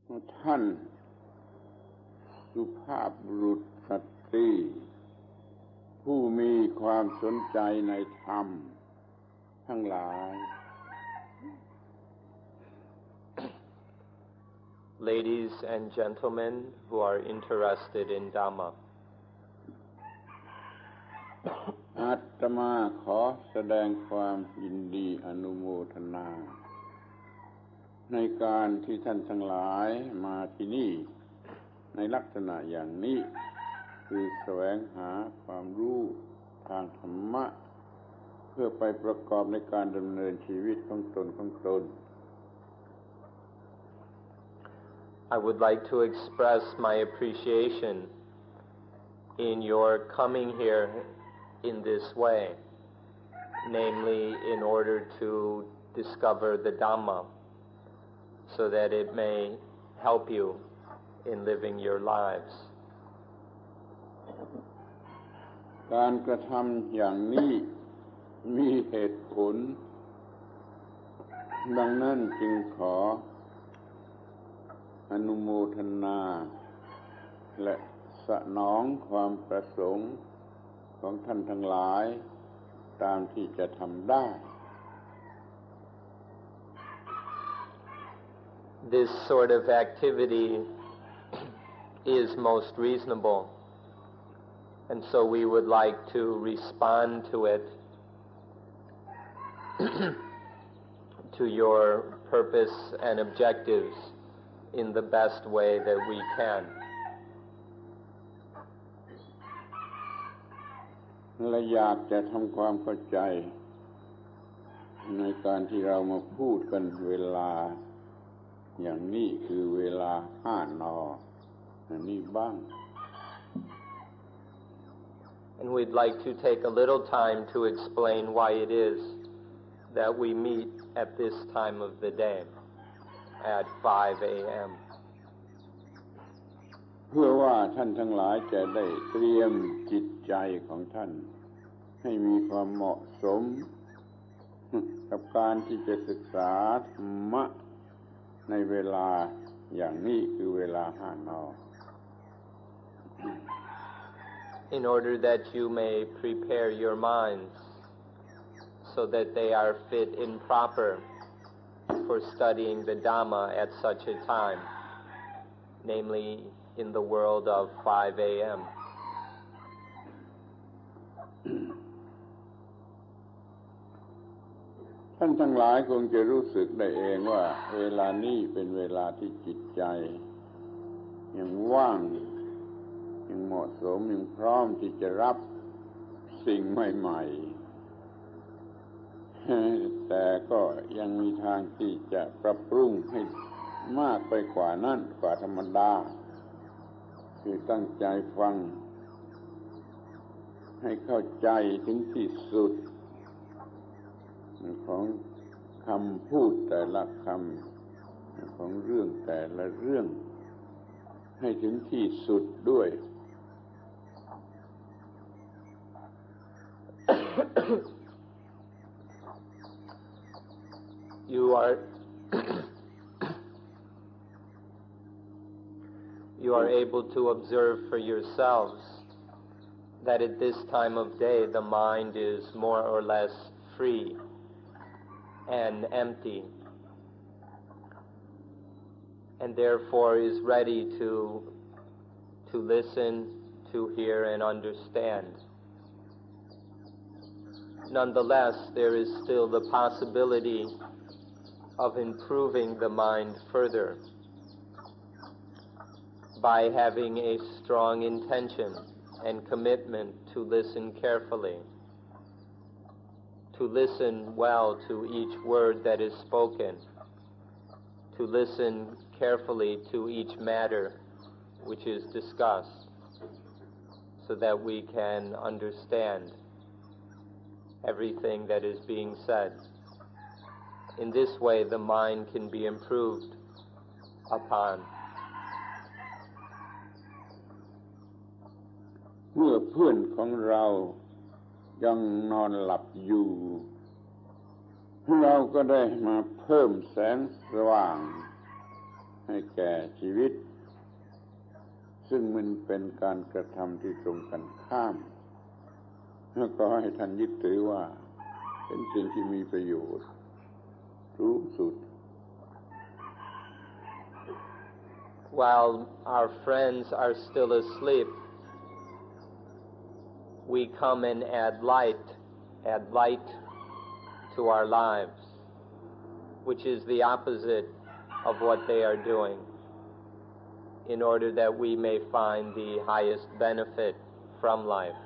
ท่านสุภาพบุรุษสตรีผู้มีความสนใจในธรรมทั้งหลาย Ladies and gentlemen who are interested in Dhamma. อาตมาขอแสดงความยินดีอนุโมทนาในการที่ท่านทั้งหลายมาที่นี่ในลักษณะอย่างนี้คือแสวงหาความรู้ทางธรรมะเพื่อไปประกอบในการดำเนินชีวิตของตน I would like to express my appreciation in your coming here in this way, namely in order to discover the Dhamma, so that it may help you in living your lives. การกระทำอย่างนี้มีเหตุผลดังนั้นจึงขออนุโมทนาและสนองความประสงค์ของท่านทั้งหลายตามที่จะทำได้ This sort of activity is most reasonable, and so we would like to respond to it to your purpose and objectives in the best way that we can. และอยากจะทำความเข้าใจในการที่เรามาพูดกันเวลาอย่างนี้คือเวลา5 น.นี่บ้าง And we'd like to take a little time to explain why it is that we meet at this time of the day at 5 a.m. เพื่อว่าท่านทั้งหลายจะได้เตรียมจิตใจของท่านให้มีความเหมาะสมกับการที่จะศึกษาธรรมะในเวลาอย่างนี้คือเวลา5 น. In order that you may prepare your minds so that they are fit and proper for studying the Dhamma at such a time, namely in the world of 5 a.m. ท่านทั้งหลายคงจะรู้สึกได้เองว่าเวลานี้เป็นเวลาที่จิตใจยังว่างยังเหมาะสมยังพร้อมที่จะรับสิ่งใหม่ๆแต่ก็ยังมีทางที่จะปรับปรุงให้มากไปกว่านั้นกว่าธรรมดาคือตั้งใจฟังให้เข้าใจถึงที่สุดของคำพูดแต่ละคำของเรื่องแต่ละเรื่องให้ถึงที่สุดด้วย You are able to observe for yourselves that at this time of day the mind is more or less free and empty, and therefore is ready to listen, to hear and understand. Nonetheless, there is still the possibility of improving the mind further by having a strong intention and commitment to listen carefully, to listen well to each word that is spoken, to listen carefully to each matter which is discussed, so that we can understand everything that is being said. In this way, the mind can be improved upon. เมื่อเพื่อนของเรายังนอนหลับอยู่เราก็ได้มาเพิ่มแสงสว่าง ให้แก่ชีวิตซึ่งมันเป็นการกระทำที่ตรงกันข้ามแล้วก็ให้ท่านยึดถือว่าเป็นสิ่งที่มีประโยชน์สูงสุด While our friends are still asleep, we come and add light to our lives, which is the opposite of what they are doing, in order that we may find the highest benefit from life.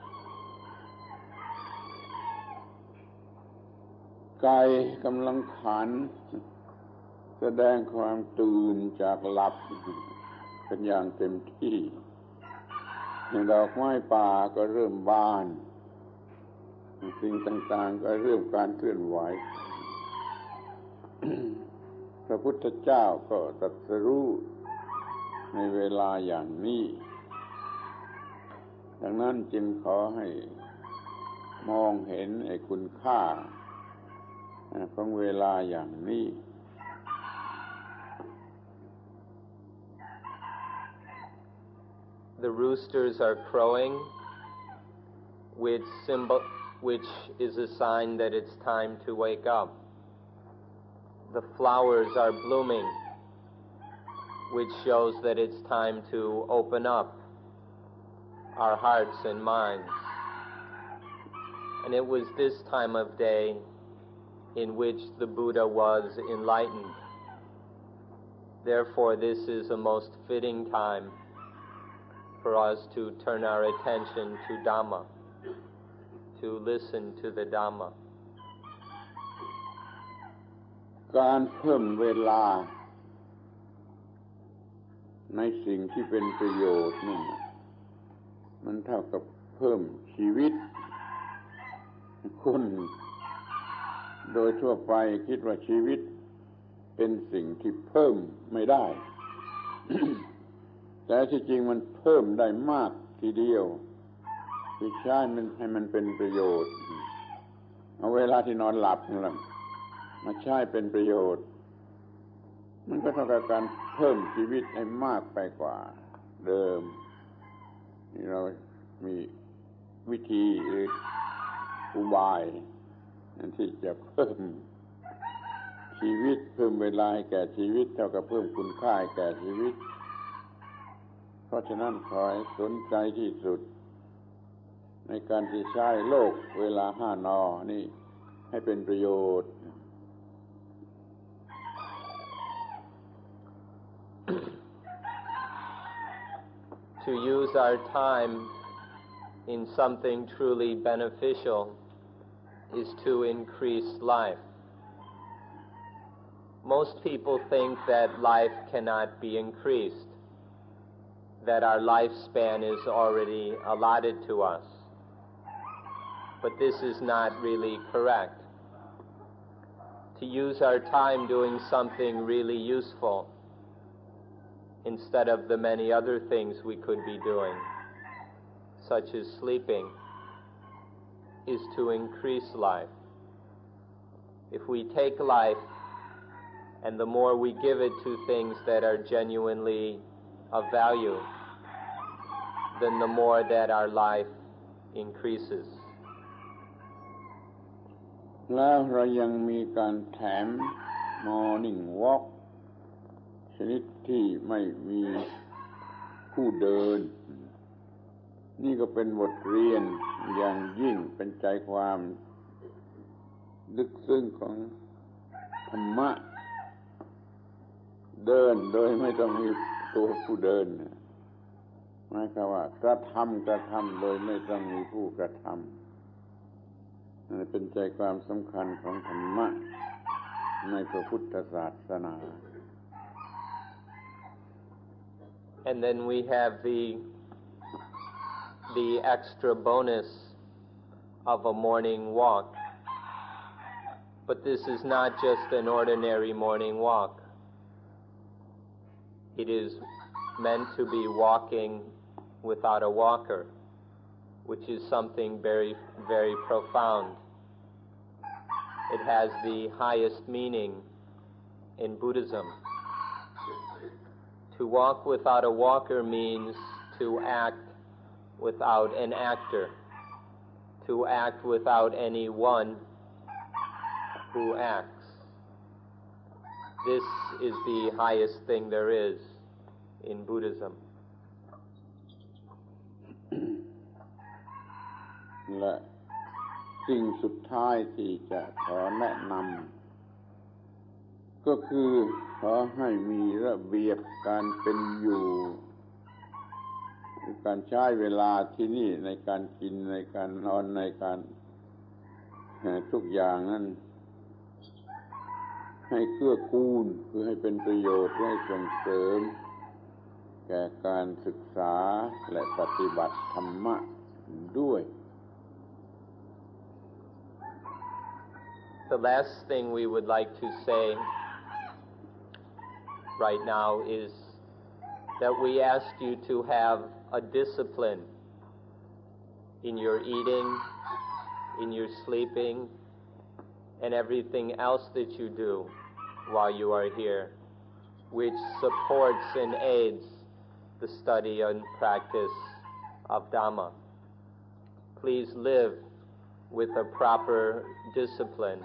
กายกำลังขันแสดงความตื่นจากหลับเป็นอย่างเต็มที่ดอกไม้ป่าก็เริ่มบานสิ่งต่างๆก็เริ่มการเคลื่อนไหว พระพุทธเจ้าก็ตรัสรู้ในเวลาอย่างนี้ดังนั้นจึงขอให้มองเห็นไอ้คุณค่าของเวลาอย่างนี้ The roosters are crowing, which is a sign that it's time to wake up. The flowers are blooming, which shows that it's time to open up our hearts and minds. And it was this time of day in which the Buddha was enlightened. Therefore, this is a most fitting time for us to turn our attention to Dhamma, to listen to the Dhamma. การเพิ่มเวลาในสิ่งที่เป็นประโยชน์นั่นมันเท่ากับเพิ่มชีวิตคนโดยทั่วไปคิดว่าชีวิตเป็นสิ่งที่เพิ่มไม่ได้ แต่ที่จริงมันเพิ่มได้มากทีเดียวที่ใช้มันให้มันเป็นประโยชน์เอาเวลาที่นอนหลับนี่แหละมาใช้เป็นประโยชน์มันก็เท่ากับการเพิ่มชีวิตให้มากไปกว่าเดิมนี่เรามีวิธีหรืออุบายที่จะเพิ่มชีวิตเพิ่มเวลาให้แก่ชีวิตเท่ากับเพิ่มคุณค่าให้แก่ชีวิตเพราะฉะนั้นขอให้สนใจที่สุดในการที่ใช้โลกเวลา5 น.นี่ให้เป็นประโยชน์ To use our time in something truly beneficial is to increase life. Most people think that life cannot be increased, that our lifespan is already allotted to us. But this is not really correct. To use our time doing something really useful instead of the many other things we could be doing, such as sleeping, is to increase life. If we take life, and the more we give it to things that are genuinely of value, then the more that our life increases. แล้วเรายังมีการแถม Morning Walk ชนิดที่ไม่มีผู้เดินนี่ก็เป็นบทเรียนอย่างยิ่งเป็นใจความลึกซึ้งของธรรมะเดินโดยไม่ต้องมีตัวผู้เดินหมายความว่ากระทำโดยไม่ต้องมีผู้กระทำนั่นเป็นใจความสำคัญของธรรมะในพระพุทธศาสนา And then we have the extra bonus of a morning walk. But this is not just an ordinary morning walk. It is meant to be walking without a walker, which is something very, very profound. It has the highest meaning in Buddhism. To walk without a walker means to act without an actor, to act without anyone who acts. This is the highest thing there is in Buddhism. และสิ่งสุดท้ายที่จะขอแนะนำก็คือขอให้มีระเบียบการเป็นอยู่การใช้เวลาที่นี่ในการกินในการนอนในการทุกอย่างนั้นให้เกื้อกูลคือให้เป็นประโยชน์ให้ส่งเสริมแก่การศึกษาและปฏิบัติธรรมะด้วย The last thing we would like to say right now is that we ask you to have a discipline in your eating, in your sleeping, and everything else that you do while you are here, which supports and aids the study and practice of Dhamma. Please live with a proper discipline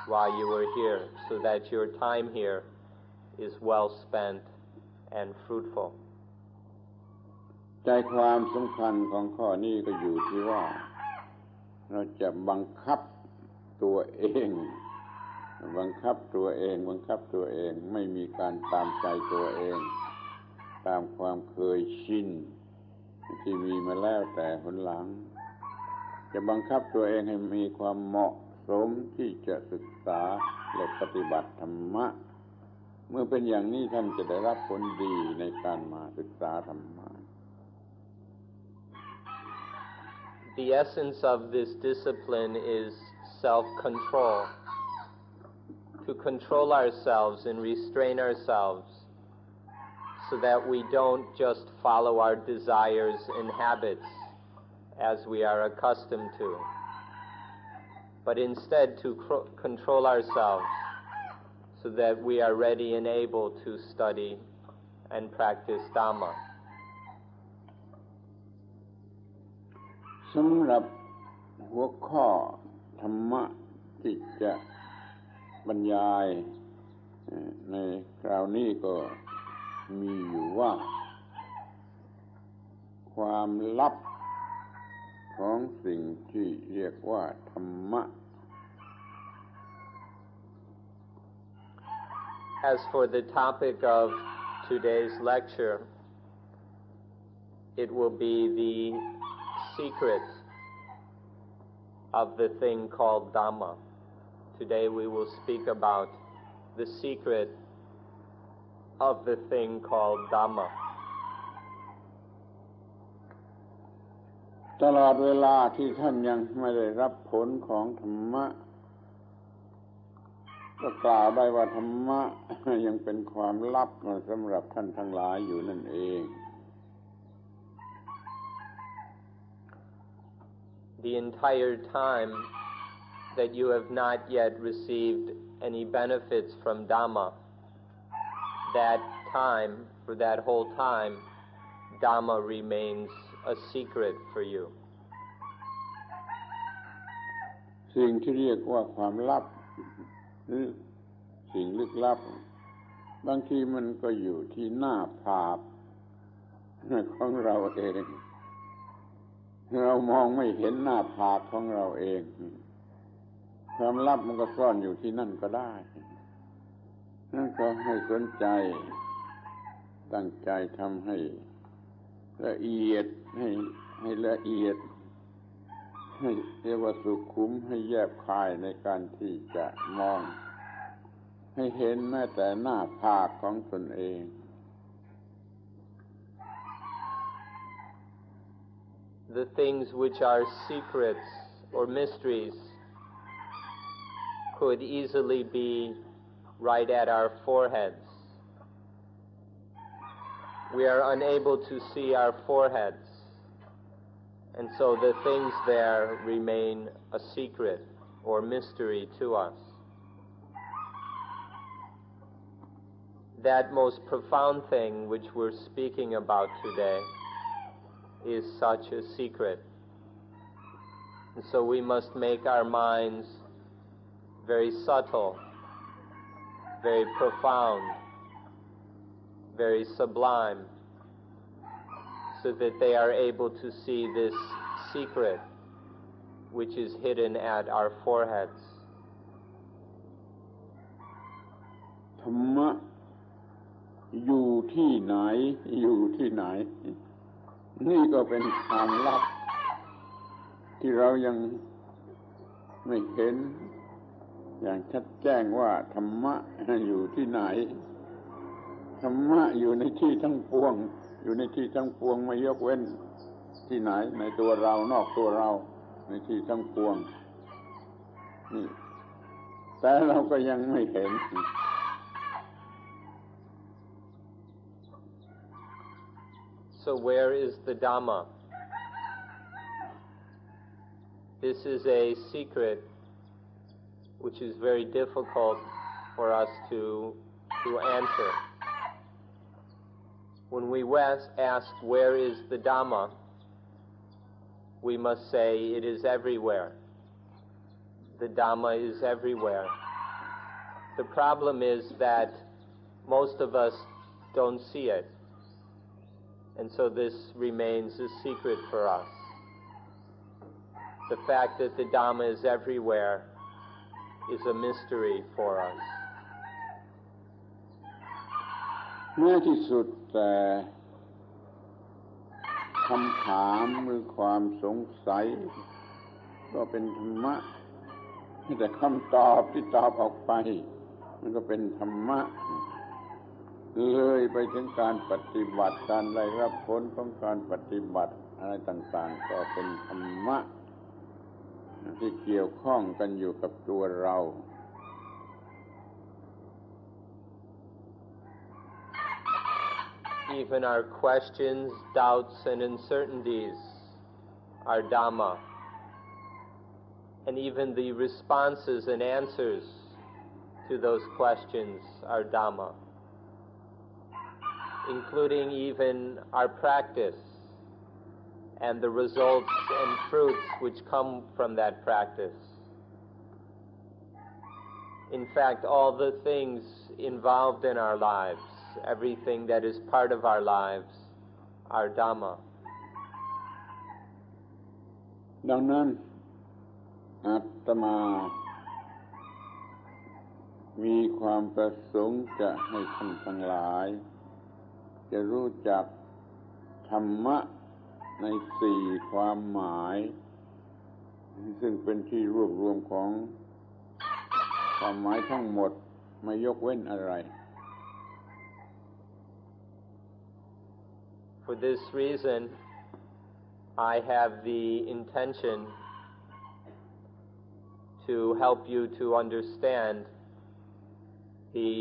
while you are here, so that your time here is well spent and fruitful. ใจความสำคัญของข้อนี้ก็อยู่ที่ว่าเราจะบังคับตัวเองไม่มีการตามใจตัวเองตามความเคยชินที่มีมาแล้วแต่หนหลังจะบังคับตัวเองให้มีความเหมาะสมที่จะศึกษาและปฏิบัติธรรมะเมื่อเป็นอย่างนี้ท่านจะได้รับผลดีในการมาศึกษาธรรมะ The essence of this discipline is self-control. To control ourselves and restrain ourselves so that we don't just follow our desires and habits as we are accustomed to, but instead to control ourselves so that we are ready and able to study and practice Dhamma. สำหรับหัวข้อธรรมะที่จะบรรยายในคราวนี้ก็มีอยู่ว่าความลับของสิ่งที่เรียกว่าธรรมะ As for the topic of today's lecture, it will be the secret of the thing called Dhamma. Today we will speak about the secret of the thing called Dhamma. ตลอดเวลาที่ท่านยังไม่ได้รับผลของธรรมะก็กล่าวได้ว่าธรรมะยังเป็นความลับสำหรับท่านทั้งหลายอยู่นั่นเอง The entire time that you have not yet received any benefits from Dhamma, that time, for that whole time, Dhamma remains a secret for you. สิ่งที่เรียกว่าความลับหรือสิ่งลึกลับบางทีมันก็อยู่ที่หน้าผากของเราเองเรามองไม่เห็นหน้าผากของเราเองความลับมันก็ซ่อนอยู่ที่นั่นก็ได้นั่นก็ให้สนใจตั้งใจทำให้ละเอียดให้ละเอียดให้เรียกว่าสุขุมให้แยบคายในการที่จะมองให้เห็นแม้แต่หน้าผากของตนเอง The things which are secrets or mysteries could easily be right at our foreheads. We are unable to see our foreheads, and so the things there remain a secret or mystery to us. that most profound thing which we're speaking about today is such a secret. And so we must make our minds very subtle, very profound, very sublime, so that they are able to see this secret which is hidden at our foreheads. ธรรมะอยู่ที่ไหนอยู่ที่ไหนนี่ก็เป็นความลับที่เรายังไม่เห็นอย่างชัดแจ้งว่าธรรมะอยู่ที่ไหนธรรมะอยู่ในที่ทั้งปวงอยู่ในที่ทั้งปวงไม่ยกเว้นที่ไหนในตัวเรานอกตัวเราในที่ทั้งปวงนี่แต่เราก็ยังไม่เห็นSo where is the Dhamma? This is a secret which is very difficult for us to answer. When we ask where is the Dhamma, we must say it is everywhere. The Dhamma is everywhere. The problem is that most of us don't see it. And so this remains a secret for us. The fact that the Dhamma is everywhere is a mystery for us. แม้ที่สุดแต่คำถามหรือความสงสัยก็เป็นธรรมะแต่คำตอบที่ตอบออกไปมันก็เป็นธรรมะเลยไปถึงการปฏิบัติการได้รับผลของการปฏิบัติอะไรต่างๆก็เป็นธรรมะที่เกี่ยวข้องกันอยู่กับตัวเรา Even our questions, doubts, and uncertainties are Dhamma. And even the responses and answers to those questions are Dhamma, including even our practice and the results and fruits which come from that practice. In fact, all the things involved in our lives, everything that is part of our lives, are Dhamma. ดังนั้นอาตมามีความประสงค์จะให้ท่านทั้งหลายจะรู้จักธรรมะในสี่ความหมายซึ่งเป็นที่รวบรวมของความหมายทั้งหมดไม่ยกเว้นอะไร For this reason, I have the intention to help you to understand the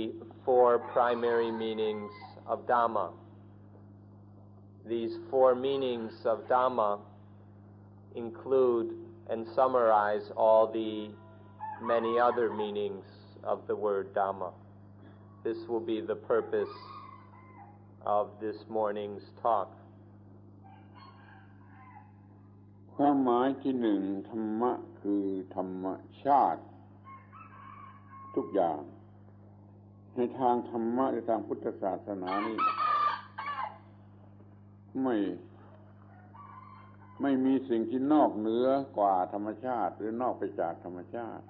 four primary meanings of Dhamma. These four meanings of Dhamma include and summarize all the many other meanings of the word Dhamma. This will be the purpose of this morning's talk. ความหมายที่หนึ่งธรรมะคือธรรมชาติทุกอย่างในทางธรรมะในทางพุทธศาสนานี่ไม่มีสิ่งที่นอกเหนือกว่าธรรมชาติหรือนอกไปจากธรรมชาติ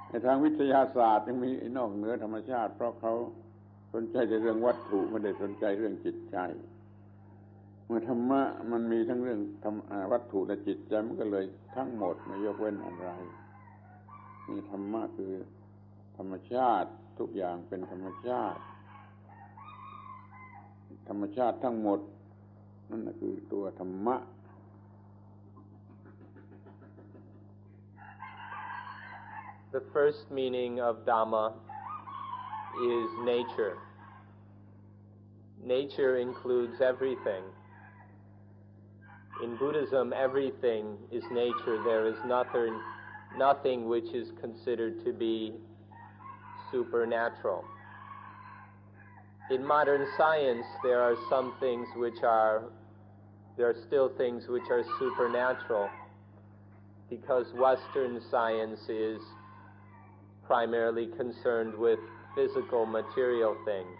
ในทางวิทยาศาสตร์ยังมีนอกเหนือธรรมชาติเพราะเขาสนใจในเรื่องวัตถุไม่ได้สนใจเรื่องจิตใจเมื่อธรรมะมันมีทั้งเรื่องวัตถุและจิตใจมันก็เลยทั้งหมดไม่ยกเว้นอะไรนี่ธรรมะคือธรรมชาติทุกอย่างเป็นธรรมชาติธรรมชาติทั้งหมดนั่นคือตัวธรรมะ The first meaning of Dhamma is nature. Nature includes everything. In Buddhism, everything is nature. There is nothing which is considered to be supernatural. In modern science, there are still things which are supernatural, because Western science is primarily concerned with physical, material things.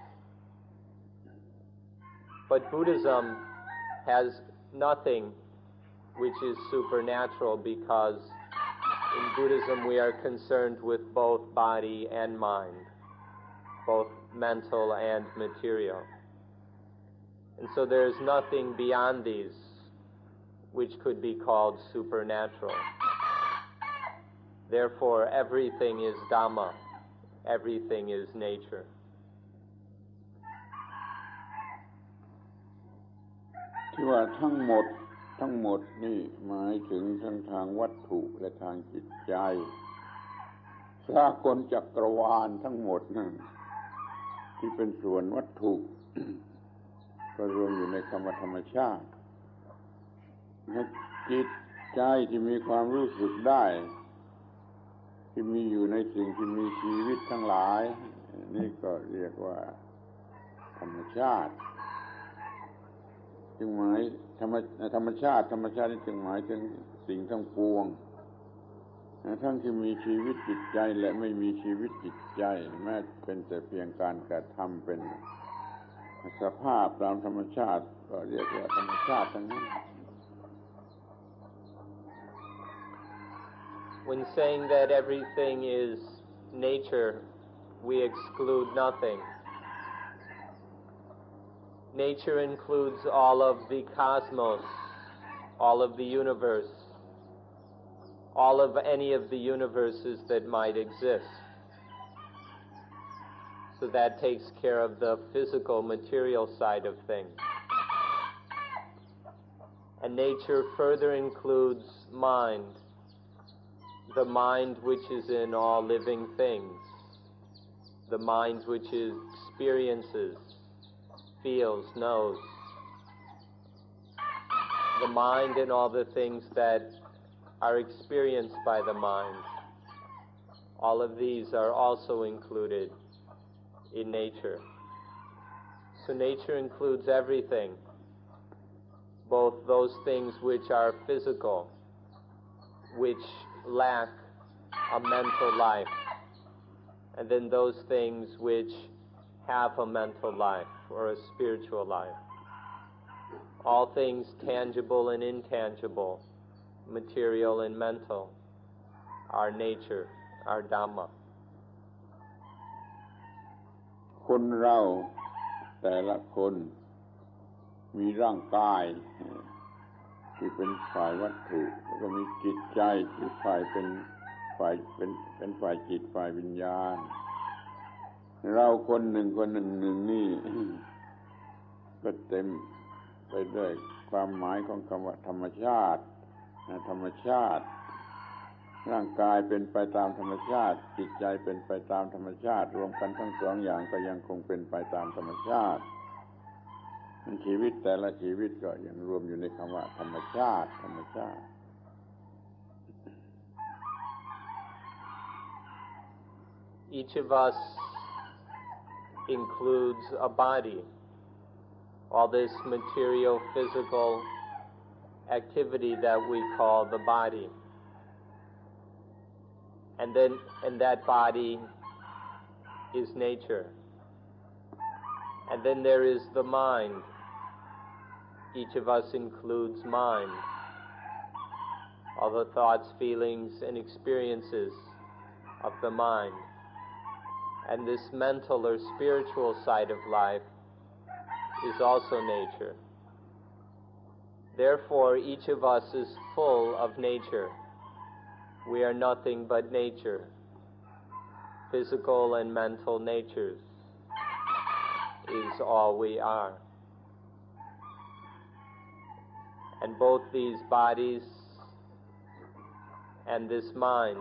But Buddhism has nothing which is supernatural, because in Buddhism we are concerned with both body and mind, both mental and material. And so there is nothing beyond these which could be called supernatural. Therefore, everything is Dhamma, everything is nature. ที่ว่าทั้งหมดนี่หมายถึงทั้งทางวัตถุและทางจิตใจสากลจักรวาลทั้งหมดนั่นที่เป็นส่วนวัตถุ ก็รวมอยู่ในคำว่าธรรมชาติจิตใจที่มีความรู้สึกได้ที่มีอยู่ในสิ่งที่มีชีวิตทั้งหลายนี่ก็เรียกว่าธรรมชาติจึงหมายธรรมชาตินี่จึงหมายถึงสิ่งทั้งปวงทั้งที่มีชีวิตจิตใจและไม่มีชีวิตจิตใจแม้เป็นแต่เพียงการกระทำเป็นสภาพตามธรรมชาติก็เรียกว่าธรรมชาติทั้งนั้น When saying that everything is nature, we exclude nothing. Nature includes all of the cosmos, all of the universe, all of any of the universes that might exist. So that takes care of the physical, material side of things. And nature further includes mind, the mind which is in all living things, the mind which experiences, feels, knows, the mind and all the things that are experienced by the mind. All of these are also included in nature. So nature includes everything, both those things which are physical, which lack a mental life, and then those things which have a mental life or a spiritual life. All things tangible and intangible, material and mental, are nature, are Dhamma. คนเราแต่ละคนมีร่างกายที่เป็นฝ่ายวัตถุแล้วก็มีจิตใจที่เป็นฝ่ายจิตฝ่ายวิญญาณเราคนหนึ่งนี่ก็เต็มไปด้วยความหมายของคำว่าธรรมชาติร่างกายเป็นไปตามธรรมชาติจิตใจเป็นไปตามธรรมชาติรวมกันทั้งสองอย่างก็ยังคงเป็นไปตามธรรมชาติชีวิตแต่ละชีวิตก็ยังรวมอยู่ในคำว่าธรรมชาติEach of us includes a body, all this material, physical activity that we call the body. And that body is nature. And then there is the mind. Each of us includes mind, all the thoughts, feelings, and experiences of the mind. And this mental or spiritual side of life is also nature. Therefore, each of us is full of nature. We are nothing but nature, physical and mental natures is all we are. And both these bodies and this mind,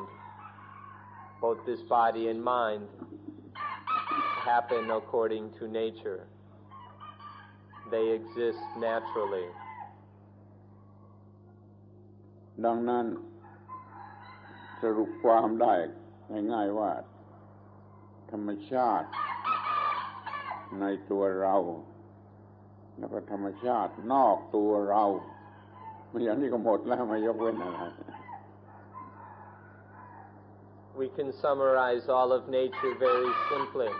both this body and mind, happen according to nature. They exist naturally. ดังนั้นสรุปความได้ง่ายๆว่าธรรมชาติ ในตัวเราแล้วก็ธรรมชาตินอกตัวเราอย่างนี้ก็หมดแล้วไม่ยกเว้นอะไร We can summarize all of nature very simply.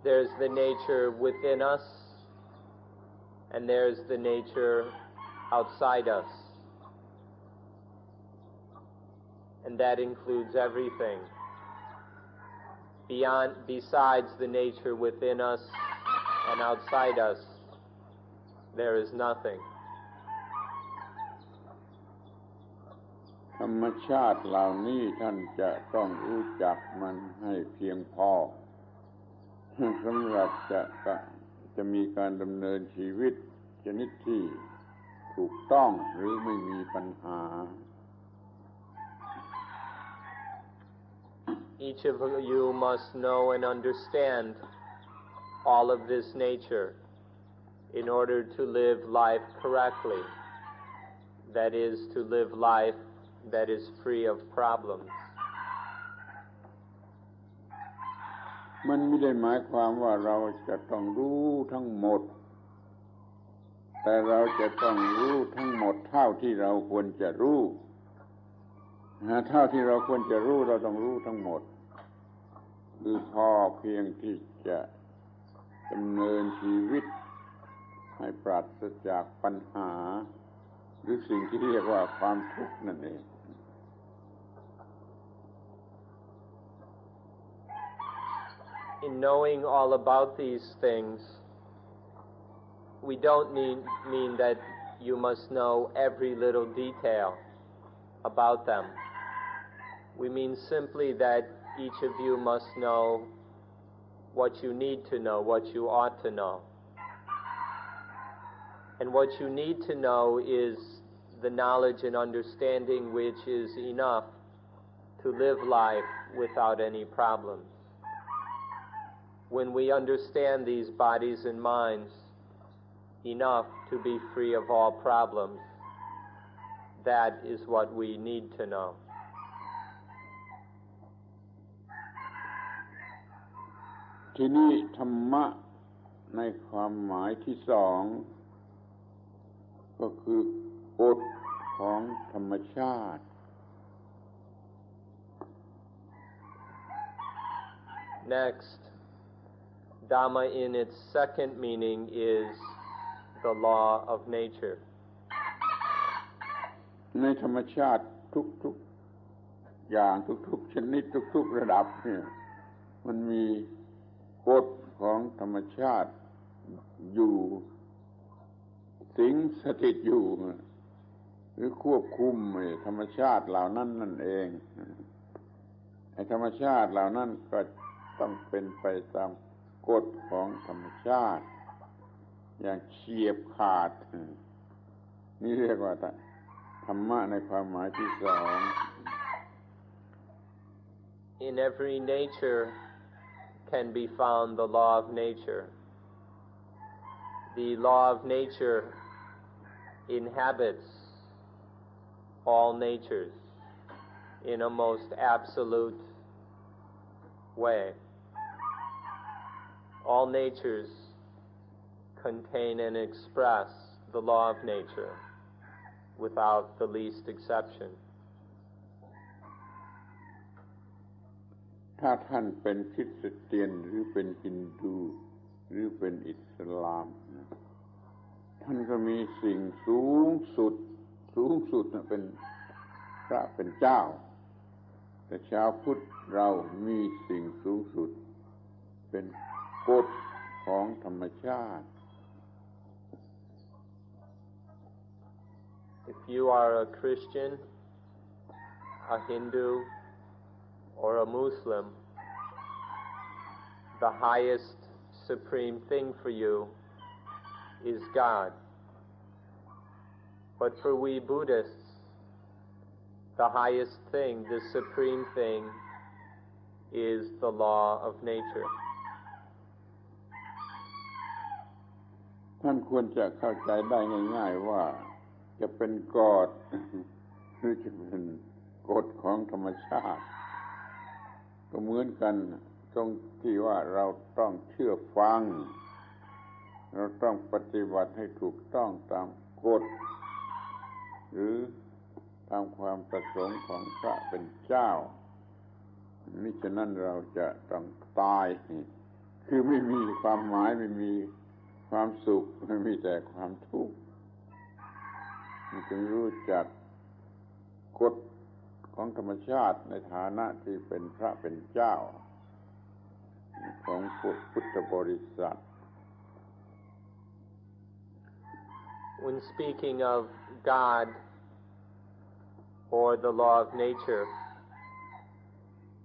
There's the nature within us, and there's the nature outside us. And that includes everything. Besides the nature within us and outside us, there is nothing. ธรรมชาติเหล่านี้ท่านจะต้องรู้จักมันให้เพียงพอสำหรับจะมีการดำเนินชีวิตชนิดที่ถูกต้องหรือไม่มีปัญหา Each of you must know and understand all of this nature in order to live life correctly. That is, to live life that is free of problems. มันไม่ได้หมายความว่าเราจะต้องรู้ทั้งหมดแต่เราจะต้องรู้ทั้งหมดเท่าที่เราควรจะรู้เท่าที่เราควรจะรู้เราต้องรู้ทั้งหมดคือพอเพียงที่จะดำเนินชีวิตให้ปราศจากปัญหาหรือสิ่งที่เรียกว่าความทุกข์นั่นเอง In knowing all about these things, we don't mean that you must know every little detail about them. We mean simply that each of you must know what you need to know, what you ought to know. And what you need to know is the knowledge and understanding which is enough to live life without any problems. When we understand these bodies and minds enough to be free of all problems, that is what we need to know. ที่นี่ธรรมะในความหมายที่สองก็คือกฎของธรรมชาติ Next, Dhamma in its second meaning is the law of nature. ในธรรมชาติทุกๆอย่างทุกๆชนิดทุกๆระดับเนี่ยมันมีกฎของธรรมชาติอยู่สิงสถิตอยู่หรือควบคุมธรรมชาติเหล่านั้นนั่นเองไอ้ธรรมชาติเหล่านั้นก็ต้องเป็นไปตามกฎของธรรมชาติอย่างเฉียบขาดนี่เรียกว่าธรรมะในความหมายที่สอง In every nature can be found the law of nature. The law of nature inhabits all natures in a most absolute way. All natures contain and express the law of nature without the least exception. ถ้าท่านเป็นคริสเตียนหรือเป็นฮินดูหรือเป็นอิสลามท่านก็มีสิ่งสูงสุดเป็นพระเป็นเจ้าแต่ชาวพุทธเรามีสิ่งสูงสุดเป็นกฎของธรรมชาติ If you are a Christian, a Hindu, or a Muslim, the highest supreme thing for you is God. But for we Buddhists, the highest thing, the supreme thing, is the law of nature. ท่านควรจะเข้าใจได้ง่ายๆว่าจะเป็นกฎหรือจะเป็นกฎของธรรมชาติก็เหมือนกัน ตรงที่ว่าเราต้องเชื่อฟังเราต้องปฏิบัติให้ถูกต้องตามกฎหรือตามความประสงค์ของพระเป็นเจ้ามิฉะนั้นเราจะต้องตายคือไม่มีความหมายไม่มีความสุขไม่มีแต่ความทุกข์จึงรู้จักกฎของธรรมชาติในฐานะที่เป็นพระเป็นเจ้าของพุทธบริษัท When speaking of God or the law of nature,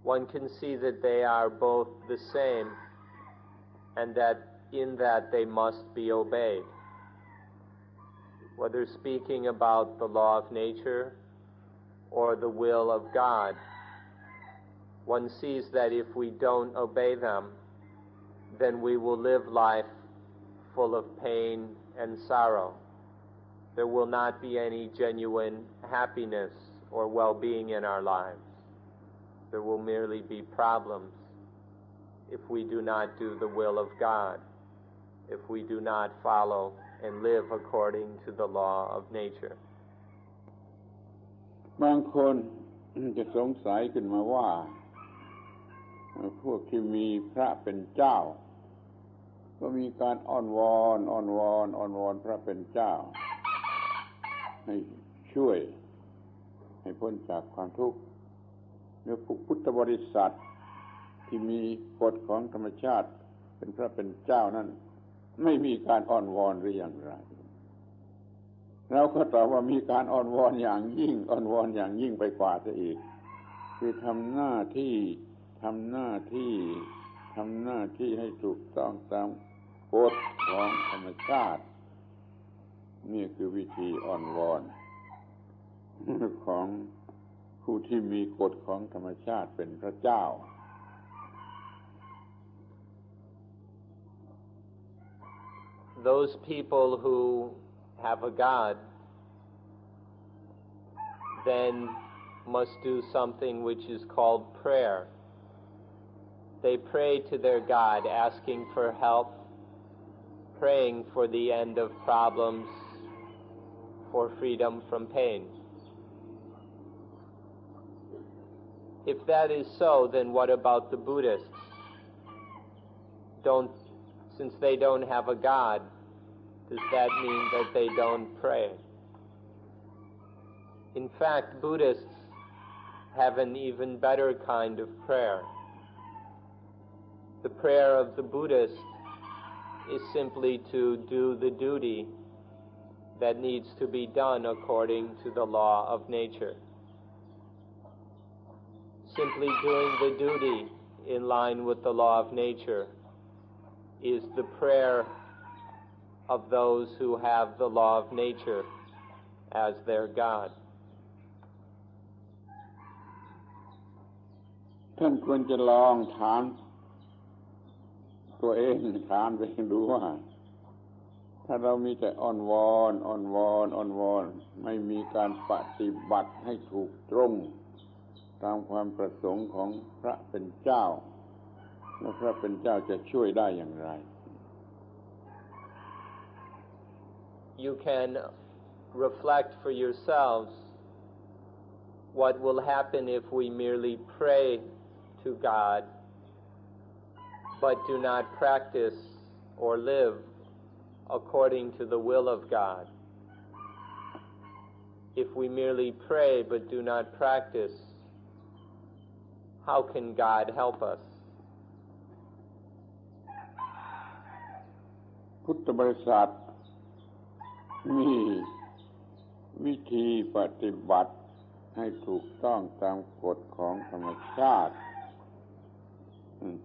one can see that they are both the same and that in that they must be obeyed. Whether speaking about the law of nature or the will of God, one sees that if we don't obey them, then we will live life full of pain and sorrow. There will not be any genuine happiness or well-being in our lives. There will merely be problems if we do not do the will of God, if we do not follow and live according to the law of nature. บางคนจะสงสัยขึ้นมาว่าพวกที่มีพระเป็นเจ้าก็มีการอ้อนวอนพระเป็นเจ้าให้ช่วยให้พ้นจากความทุกข์เมื่อพวกพุทธบริษัทที่มีกฎของธรรมชาติเป็นพระเป็นเจ้านั้นไม่มีการอ้อนวอนหรืออย่างไรเราก็ตอบว่ามีการอ้อนวอนอย่างยิ่งไปกว่าซะอีกคือทำหน้าที่ให้ถูกต้องตามกฎของธรรมชาตินี่คือวิธีอ้อนวอนของผู้ที่มีกฎของธรรมชาติเป็นพระเจ้า Those people who have a God then must do something which is called prayer. They pray to their God, asking for help, praying for the end of problems, for freedom from pain. If that is so, then what about the Buddhists? Since they don't have a God, does that mean that they don't pray? In fact, Buddhists have an even better kind of prayer. The prayer of the Buddhist is simply to do the duty that needs to be done according to the law of nature. Simply doing the duty in line with the law of nature is the prayer of those who have the law of nature as their God. ท่านควรจะลองถามตัวเองถามตัวเองดูว่าถ้าเรามีแต่อ้อนวอนไม่มีการปฏิบัติให้ถูกตรงตามความประสงค์ของพระเป็นเจ้าแล้วพระเป็นเจ้าจะช่วยได้อย่างไร You can reflect for yourselves what will happen if we merely pray to God but do not practice or live according to the will of God. If we merely pray but do not practice, how can God help us? พุทธบริษัทมีวิธีปฏิบัติให้ถูกต้องตามกฎของธรรมชาติ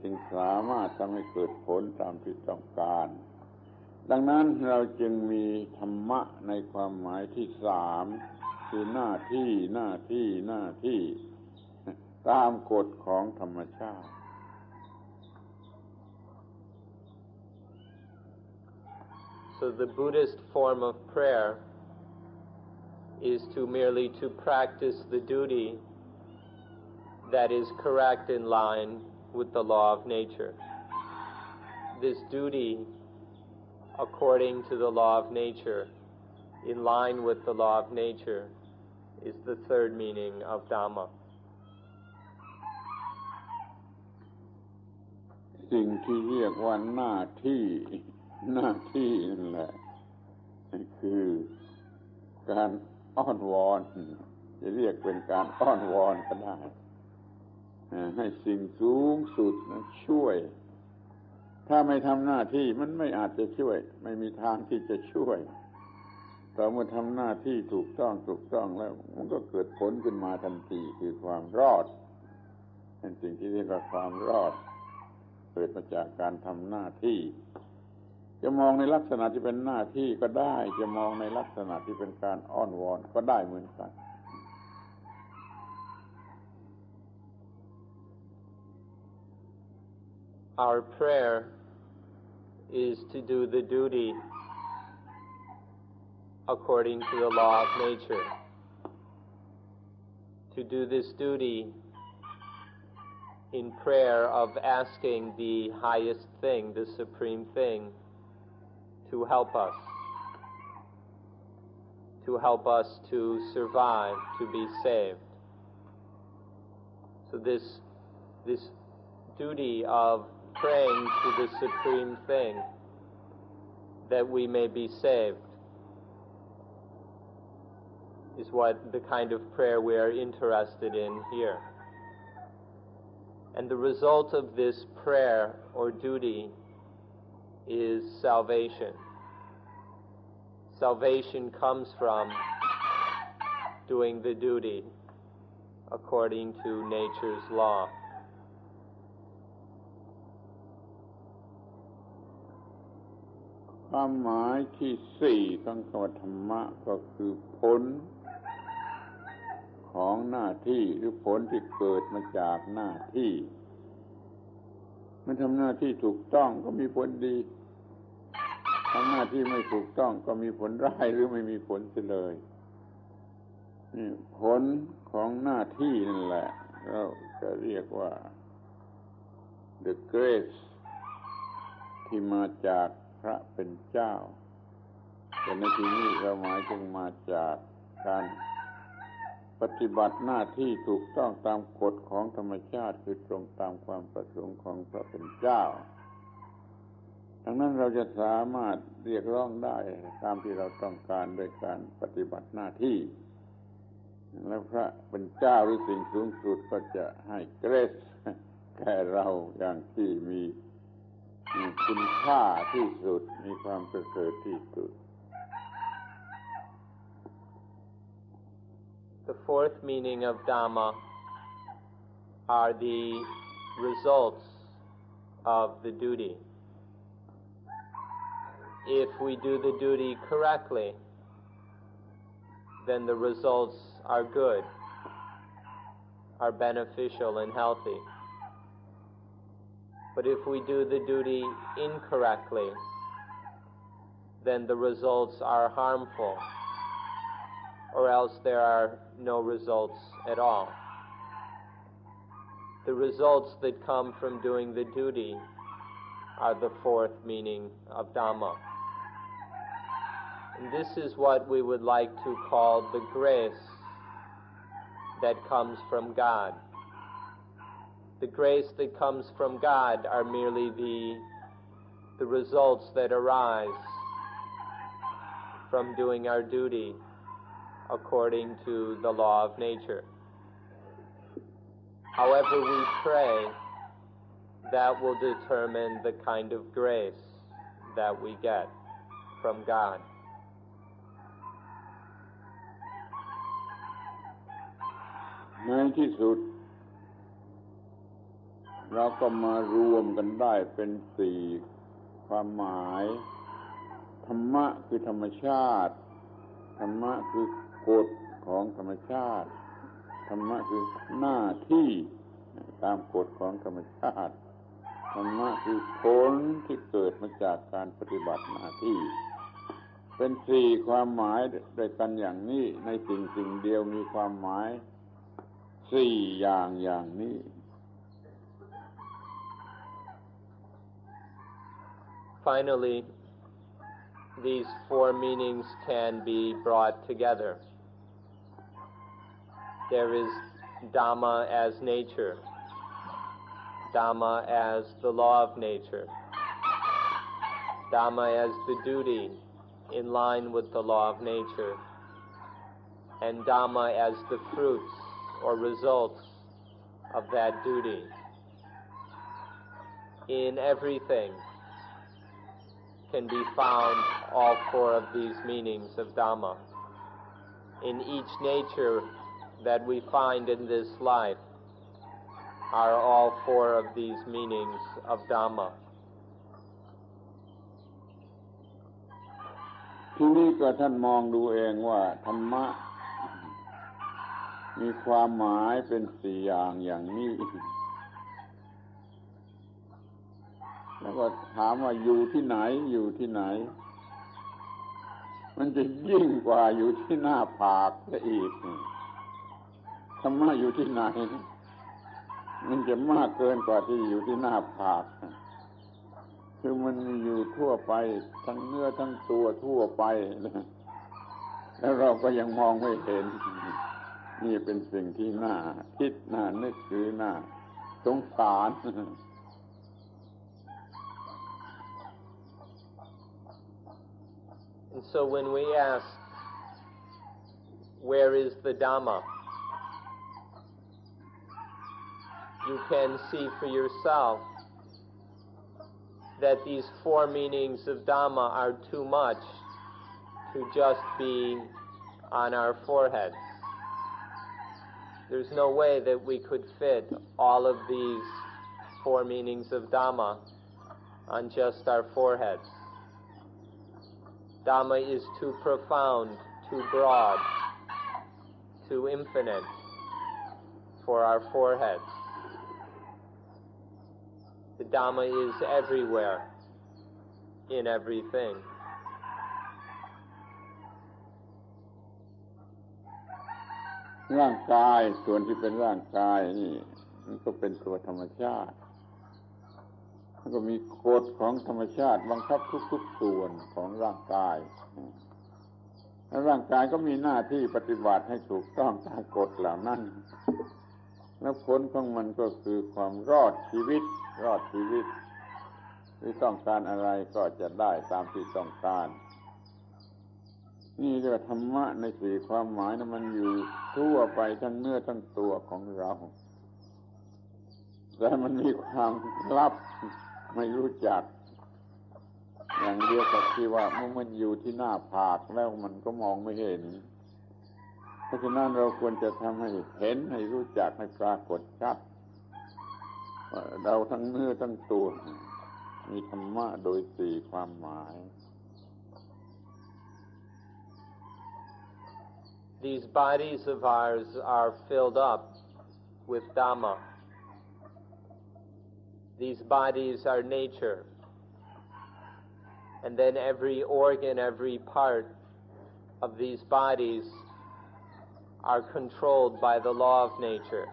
จึงสามารถทำให้เกิดผลตามที่ต้องการดังนั้นเราจึงมีธรรมะในความหมายที่3คือหน้าที่ตามกฎของธรรมชาติ So the Buddhist form of prayer is merely to practice the duty that is correct in line with the law of nature. This duty, according to the law of nature, in line with the law of nature, is the third meaning of Dhamma. สิ่งที่เรียกว่าหน้าที่นั่นแหละคือการอ้อนวอนจะเรียกเป็นการอ้อนวอนก็ได้ให้สิ่งสูงสุดนั้นช่วยถ้าไม่ทำหน้าที่มันไม่อาจจะช่วยไม่มีทางที่จะช่วยแต่เมื่อทำหน้าที่ถูกต้องแล้วมันก็เกิดผลขึ้นมาทันทีคือความรอดเป็นสิ่งที่เรียกว่าความรอดเกิดมาจากการทำหน้าที่จะมองในลักษณะที่เป็นหน้าที่ก็ได้จะมองในลักษณะที่เป็นการอ้อนวอนก็ได้เหมือนกัน Our prayer is to do the duty according to the law of nature. To do this duty in prayer of asking the highest thing, the supreme thing, to help us to survive, to be saved. So this duty of praying to the supreme thing that we may be saved is what the kind of prayer we are interested in here. And the result of this prayer or duty is salvation. Salvation comes from doing the duty according to nature's law. ความหมายที่สี่ของคำว่าธรรมะก็คือผลของหน้าที่หรือผลที่เกิดมาจากหน้าที่มันทำหน้าที่ถูกต้องก็มีผลดีทำหน้าที่ไม่ถูกต้องก็มีผลร้ายหรือไม่มีผลเสียเลยนี่ผลของหน้าที่นั่นแหละเราจะเรียกว่า the grace ที่มาจากพระเป็นเจ้าแต่ในที่นี้เราหมายถึงมาจากการปฏิบัติหน้าที่ถูกต้องตามกฎของธรรมชาติคือตรงตามความประสงค์ของพระเป็นเจ้าดังนั้นเราจะสามารถเรียกร้องได้ตามที่เราต้องการโดยการปฏิบัติหน้าที่และพระเป็นเจ้าหรือสิ่งสูงสุดก็จะให้เกรซแก่เราอย่างที่มีคุณค่าที่สุดมีความประเสริฐที่สุด The fourth meaning of Dhamma are the results of the duty. If we do the duty correctly, then the results are good, are beneficial and healthy. But if we do the duty incorrectly, then the results are harmful, or else there are no results at all. The results that come from doing the duty are the fourth meaning of Dhamma. And this is what we would like to call the grace that comes from God. The grace that comes from God are merely the results that arise from doing our duty according to the law of nature. However we pray, that will determine the kind of grace that we get from God. ในที่สุดเราก็มารวมกันได้เป็นสี่ความหมายธรรมะคือธรรมชาติธรรมะคือกฎของธรรมชาติธรรมะคือหน้าที่ตามกฎของธรรมชาติธรรมะคือผลที่เกิดมาจากการปฏิบัติหน้าที่เป็นสี่ความหมายด้วยกันอย่างนี้ในสิ่งเดียวมีความหมายสี่อย่างนี้ Finally, these four meanings can be brought together. There is Dhamma as nature, Dhamma as the law of nature, Dhamma as the duty in line with the law of nature, and Dhamma as the fruits or results of that duty. In everything can be found all four of these meanings of Dhamma. In each nature that we find in this life are all four of these meanings of Dhamma. ทีนี้ก็ท่านมองดูเองว่าธรรมะมีความหมายเป็นสี่อย่างนี้แล้วก็ถามว่าอยู่ที่ไหนมันจะยิ่งกว่าอยู่ที่หน้าผากซะอีกธรรมะอยู่ที่ไหนมันจะมากเกินกว่าที่อยู่ที่หน้าผากคือมันอยู่ทั่วไปทั้งเนื้อทั้งตัวทั่วไปแล้วเราก็ยังมองไม่เห็นนี่เป็นสิ่งที่น่าคิดน่านึกคือน่าสงสาร And so when we ask, where is the Dhamma? You can see for yourself that these four meanings of Dhamma are too much to just be on our foreheads. There's no way that we could fit all of these four meanings of Dhamma on just our foreheads. Dhamma is too profound, too broad, too infinite for our foreheads. The Dhamma is everywhere, in everything. ร่างกายส่วนที่เป็นร่างกายนี่มันก็เป็นตัวธรรมชาติมันก็มีกฎของธรรมชาติบังคับทุกๆส่วนของร่างกายและร่างกายก็มีหน้าที่ปฏิบัติให้ถูกต้องตามกฎเหล่านั้นแล้วผลของมันก็คือความรอดชีวิตที่ต้องการอะไรก็จะได้ตามที่ต้องการนี่เรียกว่าธรรมะในสี่ความหมายนั้นมันอยู่ทั่วไปทั้งเนื้อทั้งตัวของเราแต่มันมีความลับไม่รู้จักอย่างเดียวกับที่ว่าเมื่อมันอยู่ที่หน้าผากแล้วมันก็มองไม่เห็นเพราะฉะนั้นเราควรจะทำให้เห็นให้รู้จักให้ปรากฏชัดว่าเราทั้งเนื้อทั้งตัวมีธรรมะโดยสี่ความหมาย These bodies of ours are filled up with Dhamma. These bodies are nature. And then every organ, every part of these bodies are controlled by the law of nature.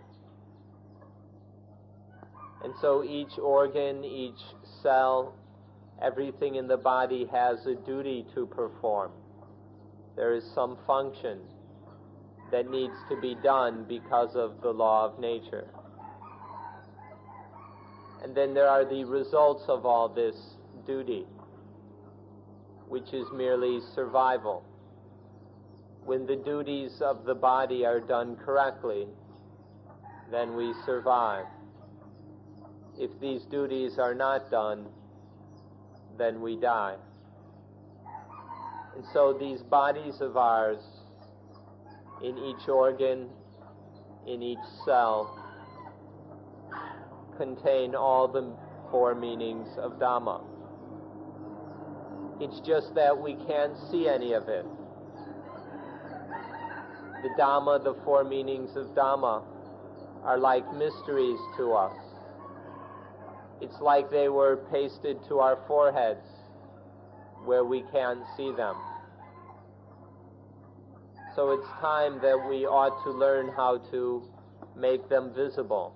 And so each organ, each cell, everything in the body has a duty to perform. There is some function that needs to be done because of the law of nature. And then there are the results of all this duty, which is merely survival. When the duties of the body are done correctly, then we survive. If these duties are not done, then we die. And so these bodies of ours, in each organ, in each cell, contain all the four meanings of Dhamma. It's just that we can't see any of it. The Dhamma, the four meanings of Dhamma, are like mysteries to us. It's like they were pasted to our foreheads where we can't see them. So it's time that we ought to learn how to make them visible.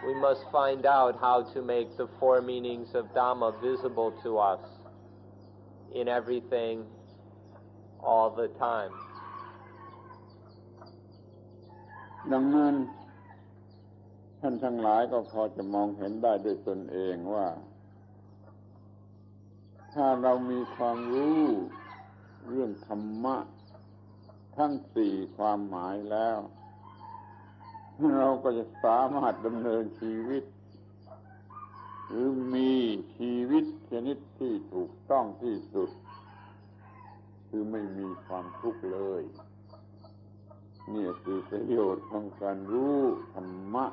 we must find out how to make the four meanings of Dhamma visible to us in everything, all the time. ดังนั้นท่านทั้งหลายก็พอจะมองเห็นได้ด้วยตนเองว่าถ้าเรามีความรู้เรื่องธรรมะทั้งสี่ความหมายแล้วเราก็จะสามารถดำเนินชีวิตหรือมีชีวิตชนิดที่ถูกต้องที่สุดคือไม่มีความทุกข์เลยนี่คือประโยชน์ของการรู้ธรรมะ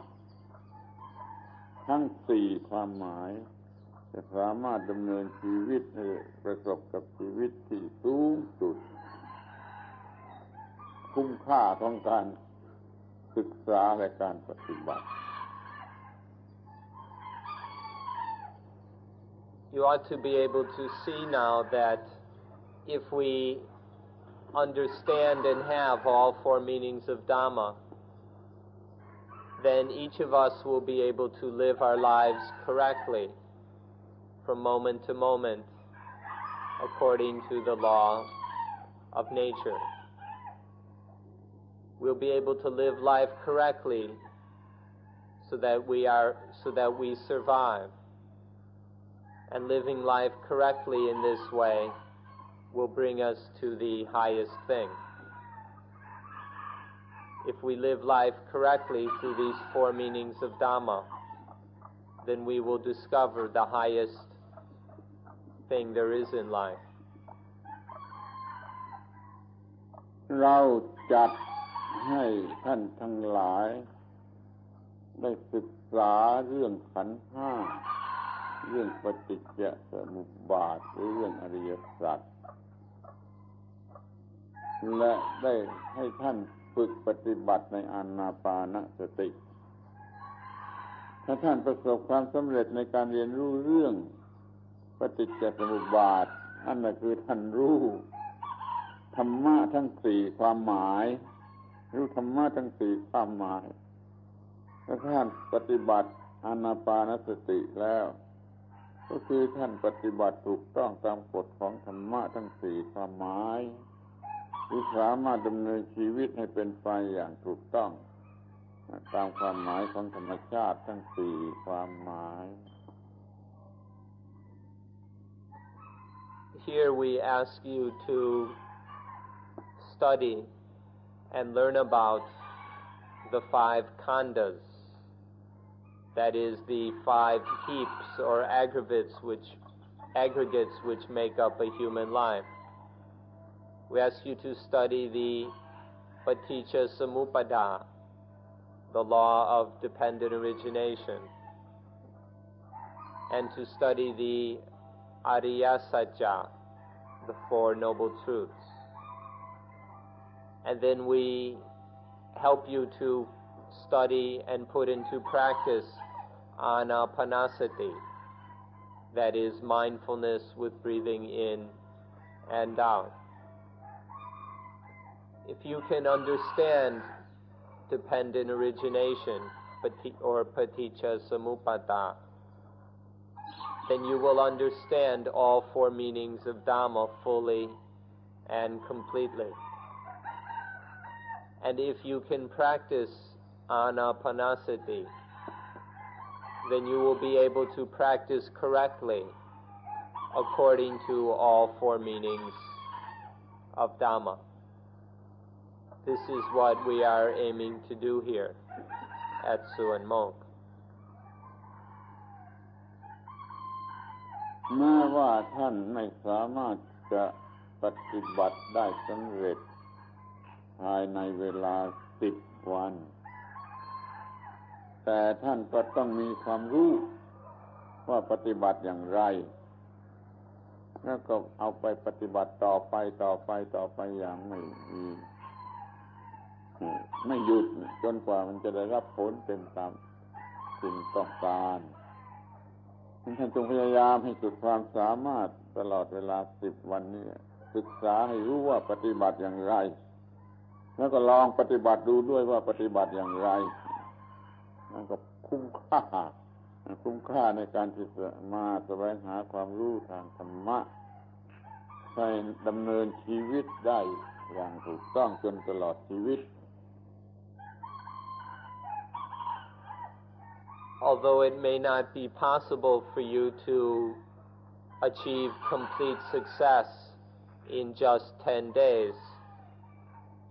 ทั้งสี่ความหมายจะสามารถดำเนินชีวิตให้ประสบกับชีวิตที่สูงสุดคุ้มค่าของการศึกษาและการปฏิบัติ You ought to be able to see now that if we understand and have all four meanings of Dhamma, then each of us will be able to live our lives correctly from moment to moment according to the law of nature. We'll be able to live life correctly so that we survive. And living life correctly in this way will bring us to the highest thing. If we live life correctly through these four meanings of Dhamma, then we will discover the highest thing there is in life. เราจัดให้ท่านทั้งหลายได้ศึกษาเรื่องขันธ์ห้าเรื่องปฏิจจสมุปบาทหรือเรื่องอริยสัจและได้ให้ท่านฝึกปฏิบัติในอานาปานสติถ้าท่านประสบความสำเร็จในการเรียนรู้เรื่องปฏิจจสมุปบาทนั่นคือท่านรู้ธรรมะทั้งสี่ความหมายรู้ธรรมะทั้งสี่ความหมายถ้าท่านปฏิบัติอานาปานสติแล้วก็คือท่านปฏิบัติถูกต้องตามกฎของธรรมะทั้งสี่ความหมายหรือสามารถดำเนินชีวิตให้เป็นไปอย่างถูกต้องตามความหมายของธรรมชาติทั้งสี่ความหมาย Here we ask you to study and learn about the five khandas, that is the five heaps or aggregates which make up a human life. We ask you to study the paticca samuppada, the law of dependent origination, and to study the ariya satya, the Four Noble Truths. And then we help you to study and put into practice anapanasati, that is mindfulness with breathing in and out. If you can understand dependent origination or paticca samuppada, then you will understand all four meanings of Dhamma fully and completely. And if you can practice anapanasati, then you will be able to practice correctly according to all four meanings of Dhamma. This is what we are aiming to do here at Suan Mok. แม้ว่าท่านไม่สามารถจะปฏิบัติได้สำเร็จภายในเวลา10 วันแต่ท่านก็ต้องมีความรู้ว่าปฏิบัติอย่างไรแล้วก็เอาไปปฏิบัติต่อไปอย่างไม่หยุดจนกว่ามันจะได้รับผลเป็นตามสิ่งต้องการท่านจงพยายามให้สุดความสามารถตลอดเวลา10 วันนี้ศึกษาให้รู้ว่าปฏิบัติอย่างไรแล้วก็ลองปฏิบัติดูด้วยว่าปฏิบัติอย่างไร ก็คุ้มค่าในการที่จะมาแสวงหาความรู้ทางธรรมะให้ดำเนินชีวิตได้อย่างถูกต้องจนตลอดชีวิต Although it may not be possible for you to achieve complete success in just 10 days,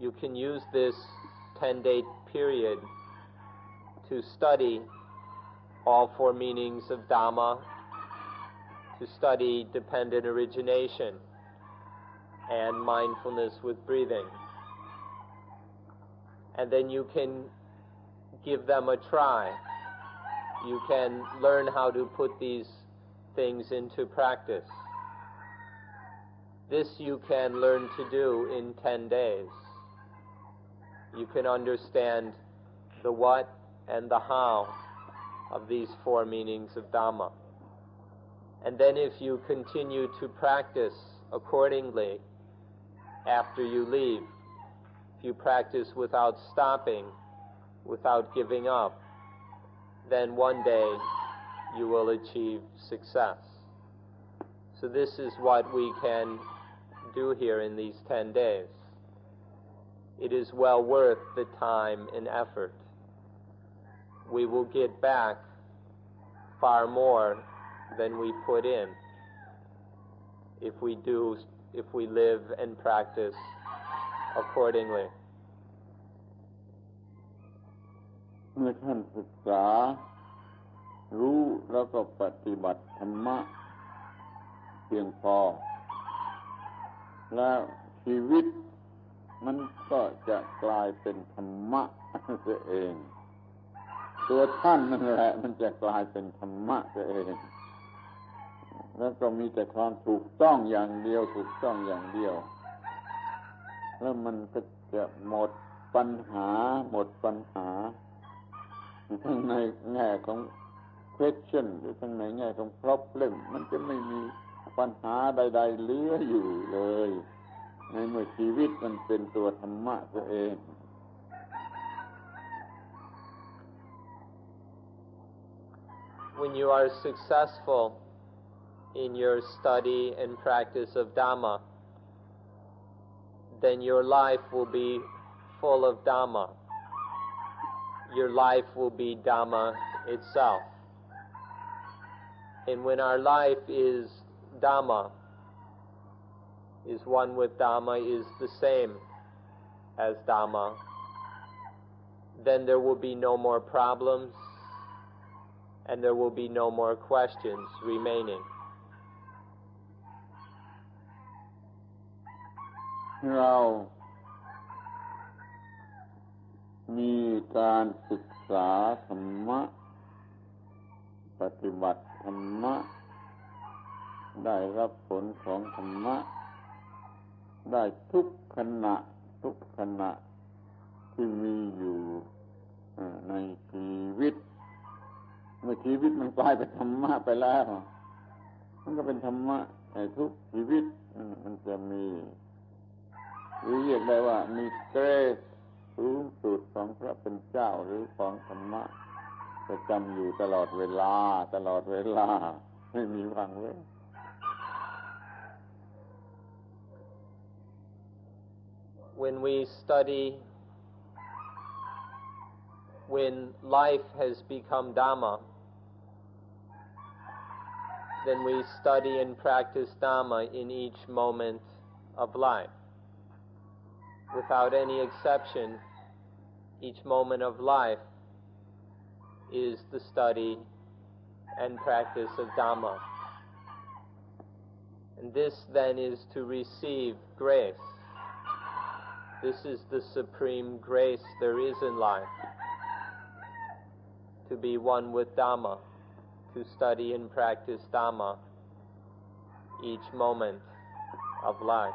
you can use this 10-day period to study all four meanings of Dhamma, to study dependent origination and mindfulness with breathing. And then you can give them a try. You can learn how to put these things into practice. This you can learn to do in 10 days. You can understand the what and the how of these four meanings of Dhamma. And then if you continue to practice accordingly after you leave, if you practice without stopping, without giving up, then one day you will achieve success. So this is what we can do here in these 10 days. It is well worth the time and effort. We will get back far more than we put in if we live and practice accordingly. เมื่อท่านศึกษารู้แล้วก็ปฏิบัติธรรมะเพียงพอแล้วชีวิตมันก็จะกลายเป็นธรรมะเสียเองตัวท่านนั่นแหละมันจะกลายเป็นธรรมะเสียเองแล้วก็มีแต่ความถูกต้องอย่างเดียวแล้วมันก็จะหมดปัญหาทั้งในแง่ของ question หรือทั้งในแง่ของ problem มันจะไม่มีปัญหาใดๆเหลืออยู่เลยในเมื่อชีวิตมันเป็นตัวธรรมะตัวเอง When you are successful in your study and practice of Dhamma, then your life will be full of Dhamma. Your life will be Dhamma itself. And when our life is Dhamma, is one with Dhamma, is the same as Dhamma, then there will be no more problems and there will be no more questions remaining. เรามีการศึกษาธรรมะปฏิบัติธรรมะได้รับผลของธรรมะได้ทุกขณะที่มีอยู่ในชีวิตเมื่อชีวิตมันกลายเป็นธรรมะไปแล้วมันก็เป็นธรรมะในทุกชีวิตมันจะมีหรือเรียกได้ว่ามีเกรดสูงสุดของพระเป็นเจ้าหรือของธรรมะประจำอยู่ตลอดเวลาไม่มีว่างเว้น When we study, when life has become Dhamma, then we study and practice Dhamma in each moment of life. Without any exception, each moment of life is the study and practice of Dhamma. And this then is to receive grace. This is the supreme grace there is in life. To be one with Dhamma, to study and practice Dhamma each moment of life.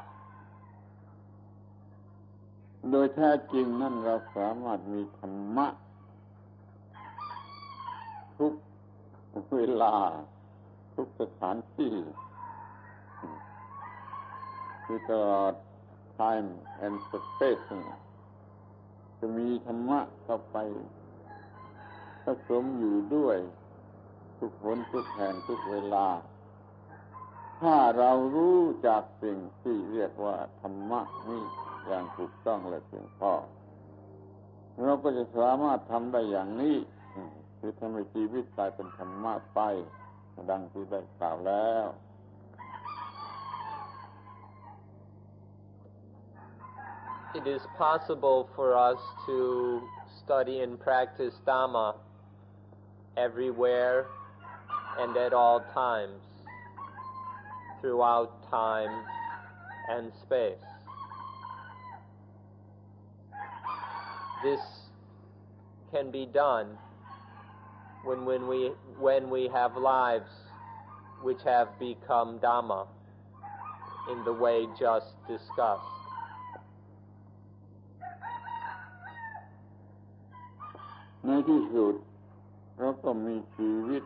โดยแท้จริงนั่นเราสามารถมีธรรมะทุกเวลาทุกสถานที่คือตลอด time and space จะมีธรรมะเข้าไป ผสมอยู่ด้วยทุกหนทุกแห่งทุกเวลาถ้าเรารู้จักสิ่งที่เรียกว่าธรรมะนี่อย่างถูกต้องและเพียงพอเราก็จะสามารถทำได้อย่างนี้คือทำให้ชีวิตกลายเป็นธรรมะไปดังที่ได้กล่าวแล้ว It is possible for us to study and practice Dhamma everywhere and at all times, throughout time and space. This can be done when we have lives which have become Dhamma in the way just discussed. ในที่สุดเราก็มีชีวิต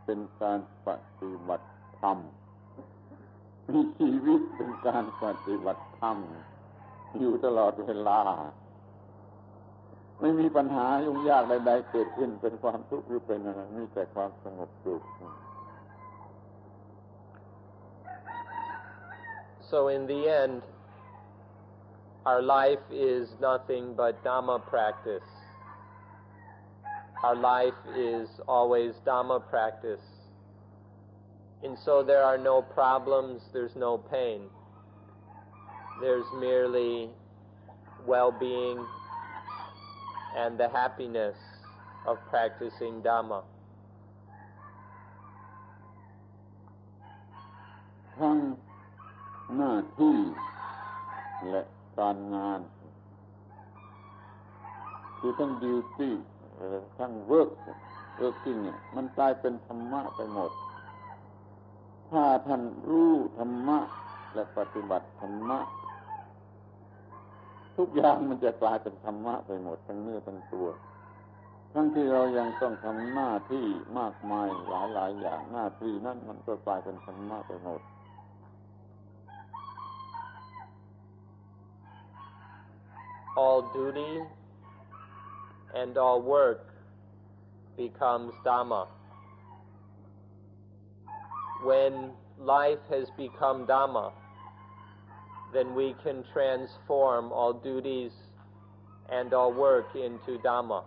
เป็นการปฏิบัติธรรมมีชีวิตเป็นการปฏิบัติธรรมอยู่ตลอดเวลาไม่มีปัญหายุ่งยากใดๆเกิดขึ้นเป็นความทุกข์หรือเป็นอะไรมีแต่ความสงบสุข So in the end, our life is nothing but Dhamma practice. Our life is always Dhamma practice. And so there are no problems, there's no pain. There's merely well-being and the happiness of practicing Dhamma. ทั้งหน้าที่และการงานคือทั้ง duty ทั้ง working เนี่ยมันกลายเป็นธรรมะไปหมดถ้าท่านรู้ธรรมะและปฏิบัติธรรมะทุกอย่างมันจะกลายเป็นธรรมะไปหมดทั้งเนื้อทั้งตัวทั้งที่เรายังต้องทำหน้าที่มากมายหลายๆอย่างหน้าที่นั้นมันก็กลายเป็นธรรมะไปหมดAll duty and all work becomes Dhamma. When life has become Dhamma, then we can transform all duties and all work into Dhamma.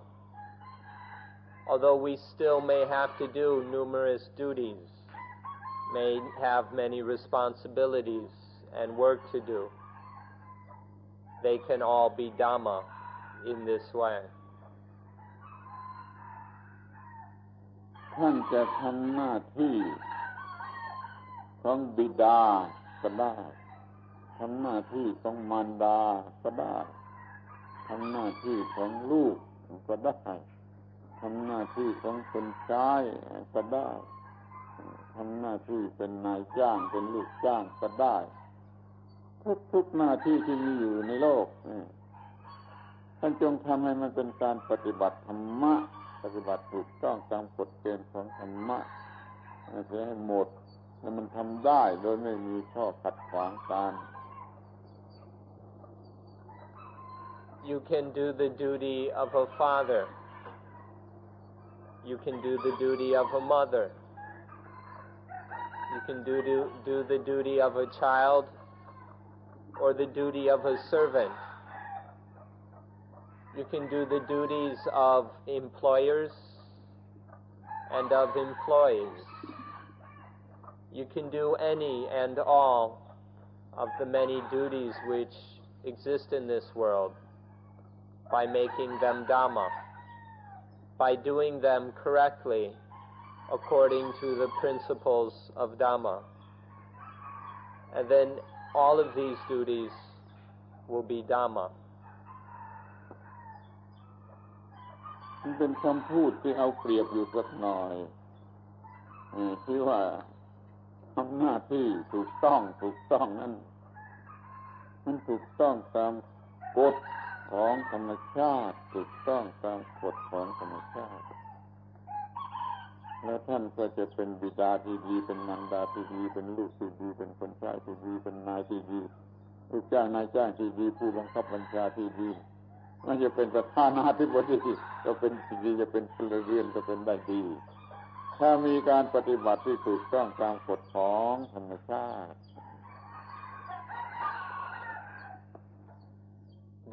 Although we still may have to do numerous duties, may have many responsibilities and work to do, they can all be Dhamma in this way. ท่านจะทำหน้าที่ของบิดาก็ได้ทำหน้าที่ของมารดาก็ได้ทำหน้าที่ของลูกก็ได้ทำหน้าที่ของคนใช้ก็ได้ทำหน้าที่เป็นนายจ้างเป็นลูกจ้างก็ได้ทุกหน้าที่ที่มีอยู่ในโลกท่านจงทำให้มันเป็นการปฏิบัติธรรมะปฏิบัติถูกต้องตามกฎเกณฑ์ของธรรมะให้หมดแล้วมันทำได้โดยไม่มีข้อขัดขวางกัน You can do the duty of a father. You can do the duty of a mother. You can do the duty of a child or the duty of a servant. You can do the duties of employers and of employees. You can do any and all of the many duties which exist in this world by making them Dhamma, by doing them correctly according to the principles of Dhamma. And then all of these duties will be Dhamma. มันเป็นคำพูดที่เอาเปรียบอยู่สักหน่อยที่ว่าทำหน้าที่ถูกต้องนั้นมันถูกต้องตามกฎของธรรมชาติถูกต้องตามกฎของธรรมชาติแล้วท่านก็จะเป็นบิดาที่ดีเป็นมารดาที่ดีเป็นลูกที่ดีเป็นคนใช้ที่ดีเป็นนายที่ดีลูกจ้างนายจ้างที่ดีผู้บังคับบัญชาที่ดี ไม่จะเป็นประธานาธิบดีก็เป็นดีจะเป็นพลเรือนก็เป็นได้ดีถ้ามีการปฏิบัติที่ถูกต้องตามกฎของธรรมชาติ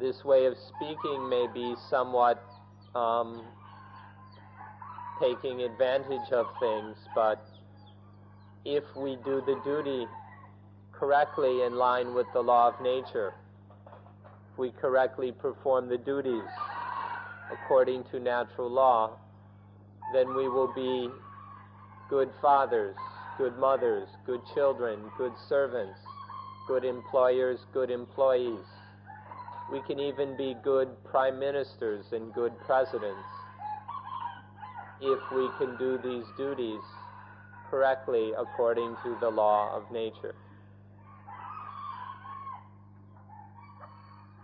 This way of speaking may be somewhat taking advantage of things, but if we do the duty correctly in line with the law of nature, if we correctly perform the duties according to natural law, then we will be good fathers, good mothers, good children, good servants, good employers, good employees. We can even be good prime ministers and good presidents if we can do these duties correctly according to the law of nature.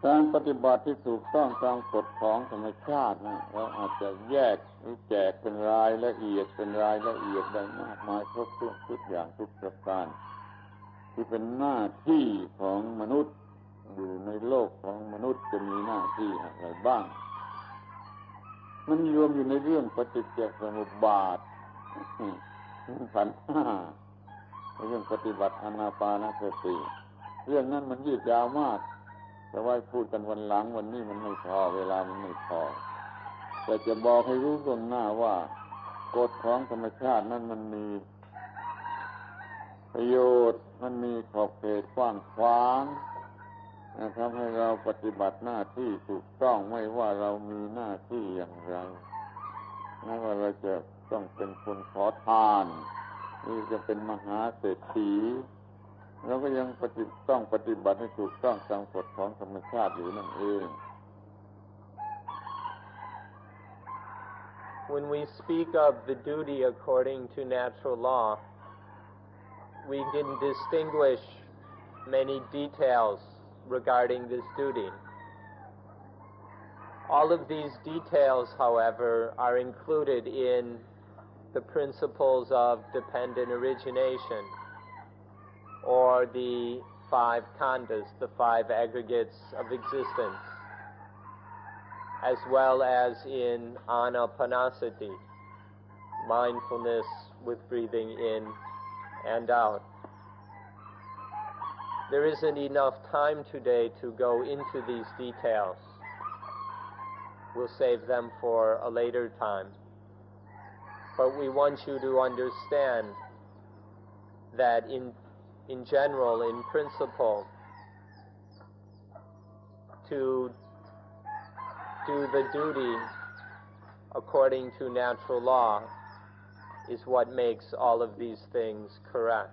การปฏิบัติที่ถูกต้องตามกฎของธรรมชาตินะเราอาจจะแยกหรือแจกเป็นรายละเอียดได้มากมายครบถ้วนทุกอย่างทุกประการที่เป็นหน้าที่ของมนุษย์อยู่ในโลกของมนุษย์จะมีหน้าที่อะไรบ้างมันรวมอยู่ในเรื่องปฏิจจสมุปบาทขันธ์ห้าเรื่องปฏิบัติอานาปานสติเรื่องนั้นมันยืดยาวมากแต่ว่าพูดกันวันหลังวันนี้มันไม่พอเวลามันไม่พอแต่จะบอกให้รู้ล่วงหน้าว่ากฎของธรรมชาตินั้นมันมีประโยชน์มันมีขอบเขตกว้างขวางทำให้เราปฏิบัติหน้าที่ถูกต้องไม่ว่าเรามีหน้าที่อย่างไรไม่ว่าเราจะต้องเป็นคนขอทานหรือจะเป็นมหาเศรษฐีเราก็ยังต้องปฏิบัติให้ถูกต้องตามกฎของธรรมชาติอยู่นั่นเอง When we speak of the duty according to natural law, we can distinguish many details regarding this duty. All of these details, however, are included in the principles of dependent origination, or the 5 khandhas, the 5 aggregates of existence, as well as in anapanasati, mindfulness with breathing in and out. There isn't enough time today to go into these details. We'll save them for a later time. But we want you to understand that in general, in principle, to do the duty according to natural law is what makes all of these things correct.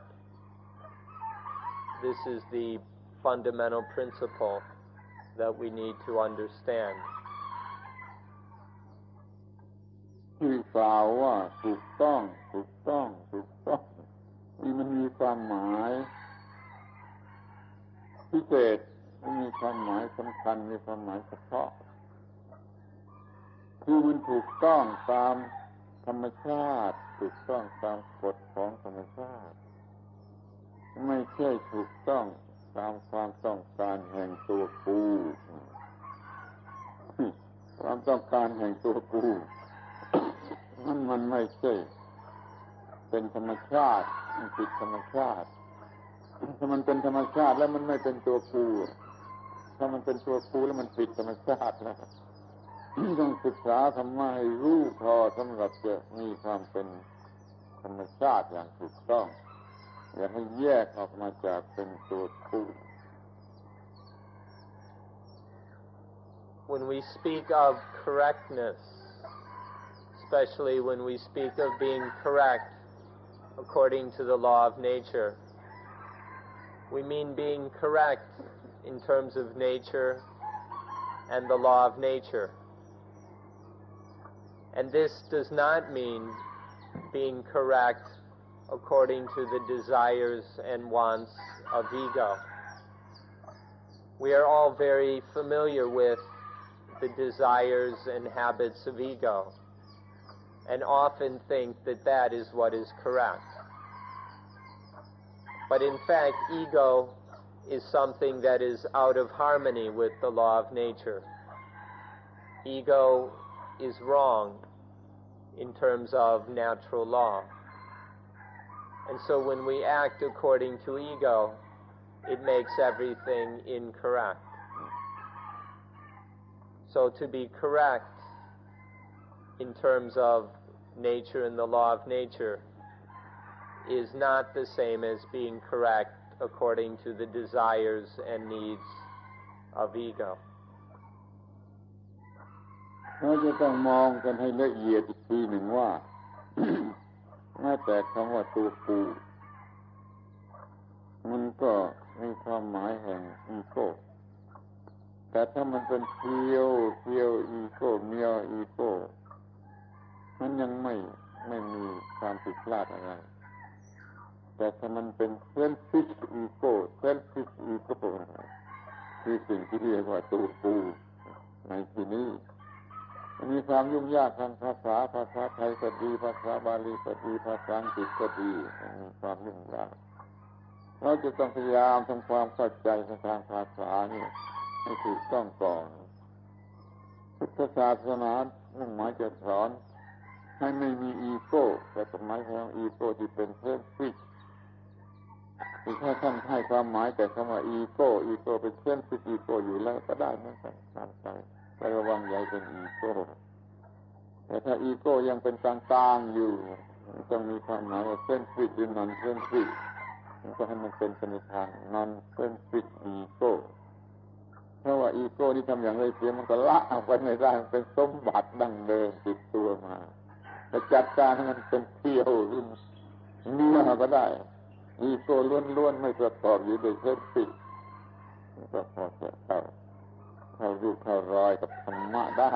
This is the fundamental principle that we need to understand. ที่กล่าวว่าถูกต้องนี่มันมีความหมายพิเศษมีความหมายสำคัญมีความหมายเฉพาะคือมันถูกต้องตามธรรมชาติถูกต้องตามกฎของธรรมชาติไม่ใช่ถูกต้องตามความต้องการแห่งตัวกูความต้องการแห่งตัวกูมันไม่ใช่เป็นธรรมชาติมันผิดธรรมชาติถ้ามันเป็นธรรมชาติแล้วมันไม่เป็นตัวกูถ้ามันเป็นตัวกูแล้วมันผิดธรรมชาติแล้วต้องศึกษาธรรมะให้รู้พอสำหรับจะมีความเป็นธรรมชาติอย่างถูกต้องอย่าให้แยกออกมาจากเป็นตัวกู When we speak of correctness, especially when we speak of being correct according to the law of nature, we mean being correct in terms of nature and the law of nature. And this does not mean being correct according to the desires and wants of ego. We are all very familiar with the desires and habits of ego, and often think that that is what is correct. But in fact, ego is something that is out of harmony with the law of nature. ego is wrong in terms of natural law. And so when we act according to ego, it makes everything incorrect. So to be correct in terms of nature and the law of nature is not the same as being correct according to the desires and needs of ego. เราจะต้องมองกันให้ละเอียดอีกทีหนึ่งว่า แม้แต่คำว่าตัวกูมันก็มีความหมายแห่งอีโก้แต่ถ้ามันเป็นเพียวอีโก้เมียวอีโก้มันยังไม่มีความผิดพลาดอะไรแต่ถ้ามันเป็นเซลฟิชอีโก้คือสิ่งที่เรียกว่าตัวกูในที่นี้มันมีความยุ่งยากทางภาษาไทยก็ดีภาษาบาลีก็ดีภาษาอังกฤษก็ดีมีความยุ่งยากเราจะต้องพยายามทำความเข้าใจทางภาษานี่ให้ถูกต้องก่อนพุทธศาสนามุ่งหมายจะสอนให้ไม่มีอีโก้แต่หมายถึงอีโก้ที่เป็นเซลฟิชคือถ้าท่านให้ความหมายแต่คำว่าอีโก้เป็นเซลฟิชอีโก้อยู่แล้วก็ได้เหมือนกันตามใจแต่ระวังอย่าเป็นอีโก้แต่ถ้าอีโก้ยังเป็นกลางๆอยู่ต้องมีความหมายว่าเซลฟิชหรือนอนเซลฟิชก็ให้มันเป็นไปในทางนอนเซลฟิชอีโก้เพราะว่าอีโก้นี่ทำอย่างไรเสียมันก็ละออกไปไม่ได้มันเป็นสมบัติดั้งเดิมติดตัวมาแต่จัดการให้มันเป็นเที่ยวหรือเนื้อก็ได้อีโก้ล้วนๆไม่ประกอบอยู่ด้วยเซลฟิชก็พอจะเข้ารูปเข้ารอยกับธรรมะได้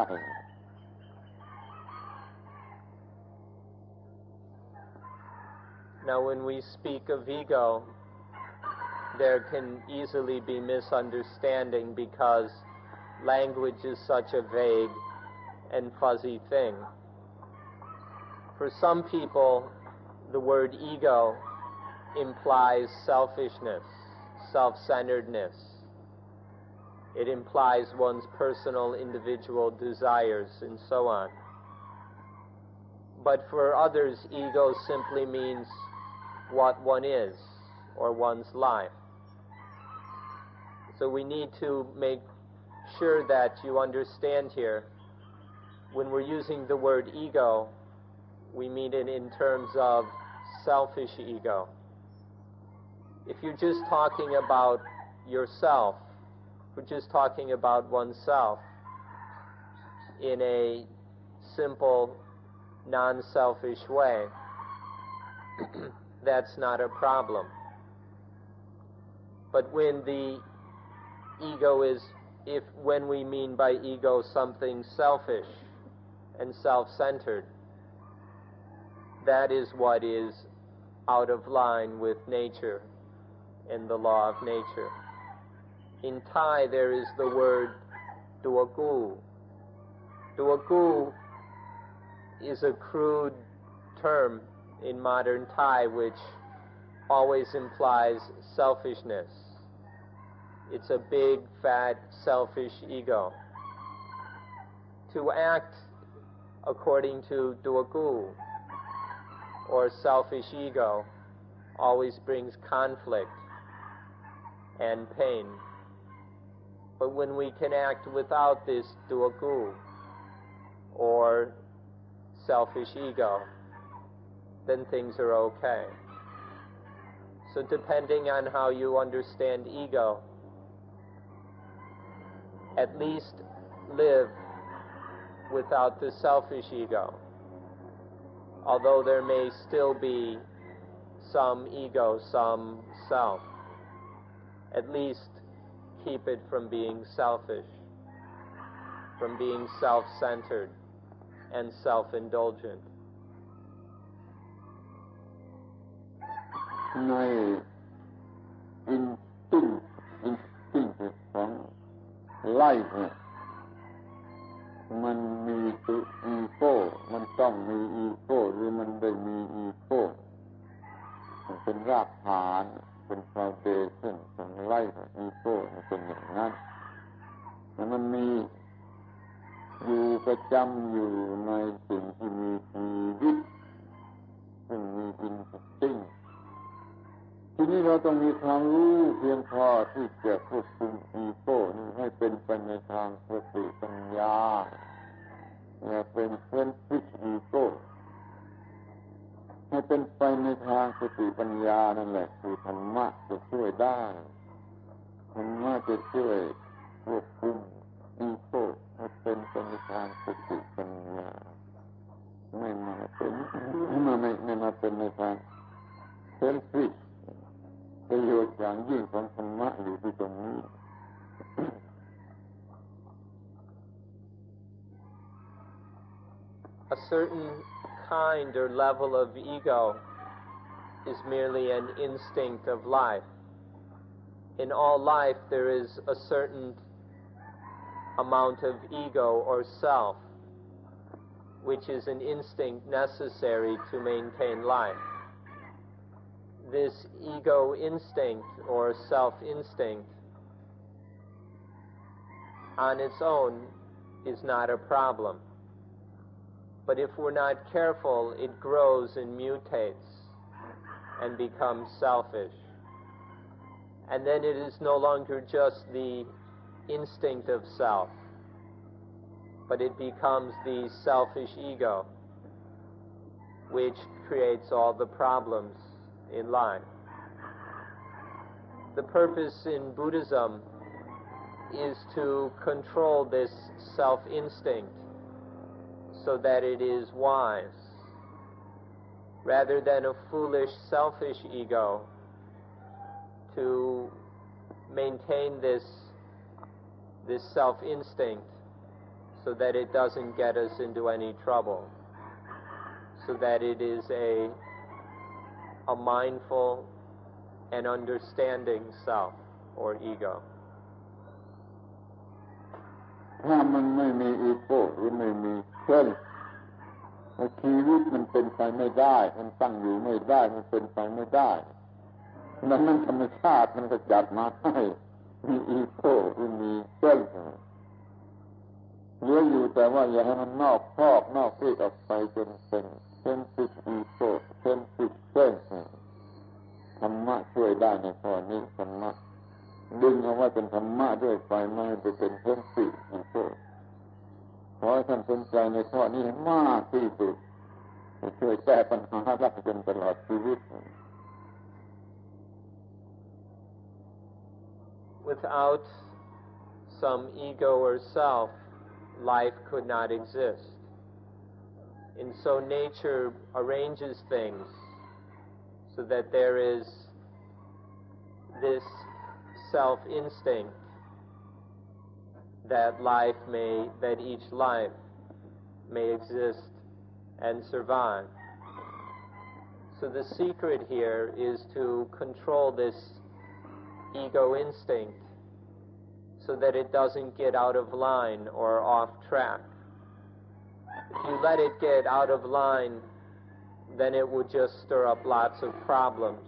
Now when we speak of ego, there can easily be misunderstanding because language is such a vague and fuzzy thing. For some people, the word ego implies selfishness, self-centeredness. It implies one's personal individual desires and so on. But for others, ego simply means what one is or one's life. So we need to make sure that you understand here, when we're using the word ego, we mean it in terms of selfish ego. If you're just talking about yourself, if we're just talking about oneself in a simple, non-selfish way, that's not a problem. But when the ego is, when we mean by ego something selfish and self-centered, that is what is out of line with nature and the law of nature. In Thai there is the word duagu. Duagu is a crude term in modern Thai which always implies selfishness. It's a big, fat, selfish ego. To act according to duagu or selfish ego always brings conflict and pain. But when we can act without this duagu or selfish ego, then things are okay. So depending on how you understand ego, at least live without the selfish ego. Although there may still be some ego, some self, at least keep it from being selfish, from being self-centered and self-indulgent. ในอินสติ้งของไล่เนี่ยมันมีตัวอีโก้มันต้องมีอีโก้หรือมันได้มีอีโก้เป็นรากฐานเป็นฟาวเดชั่นของไล่อีโก้มันเป็นอย่างนั้นแต่มันมีอยู่ จำอยู่ในสิ่งที่มีชีวิตซึ่งมีอินสติ้งทีนี้เราต้องมีความรู้เพียงพอที่จะควบคุมอีโก้นี้ให้เป็นไปในทางสติปัญญาอย่าเป็นเซนซิทีฟอีโก้ให้เป็นไปในทางสติปัญญานั่นแหละคือธรรมะจะช่วยได้ธรรมะจะช่วยควบคุมอีโก้ให้เป็นไปในทางสติปัญญาไม่มาเป็นในทางเซนซิทีฟประโยชน์อย่างยิ่งของธรรมะอยู่ที่ตรงนี้ A certain kind or level of ego is merely an instinct of life. In all life there is a certain amount of ego or self, which is an instinct necessary to maintain life. This ego instinct or self-instinct on its own is not a problem. But if we're not careful, it grows and mutates and becomes selfish. And then it is no longer just the instinct of self, but it becomes the selfish ego, which creates all the problems in life. The purpose in Buddhism is to control this self-instinct so that it is wise, rather than a foolish, selfish ego, to maintain this self-instinct so that it doesn't get us into any trouble, so that it is a mindful and understanding self or ego. ถ้ามันไม่มีอีโก้หรือไม่มีเซนส์ชีวิตมันเป็นไปไม่ได้มันตั้งอยู่ไม่ได้มันเป็นไปไม่ได้ดังนั้นธรรมชาติมันก็จัดมาให้มีอีโก้หรือมีเซนส์เหลืออยู่แต่ว่าอย่าให้มันนอกคอกนอกรีดออกไปจนเป็นเซนซิทีฟอีโก้เซนซิทีฟเซนส์ธรรมะช่วยได้ในข้อนี้ธรรมะดึงเอาไว้เป็นธรรมะด้วยไปไม่ให้ไปเป็นเซนซิทีฟอีโก้ขอให้ท่านสนใจในข้อนี้มากที่สุดจะช่วยแก้ปัญหาได้จนตลอดชีวิต Without some ego or self, life could not exist. And so nature arranges things so that there is this self-instinct that each life may exist and survive. So the secret here is to control this ego instinct so that it doesn't get out of line or off track. If you let it get out of line, then it will just stir up lots of problems,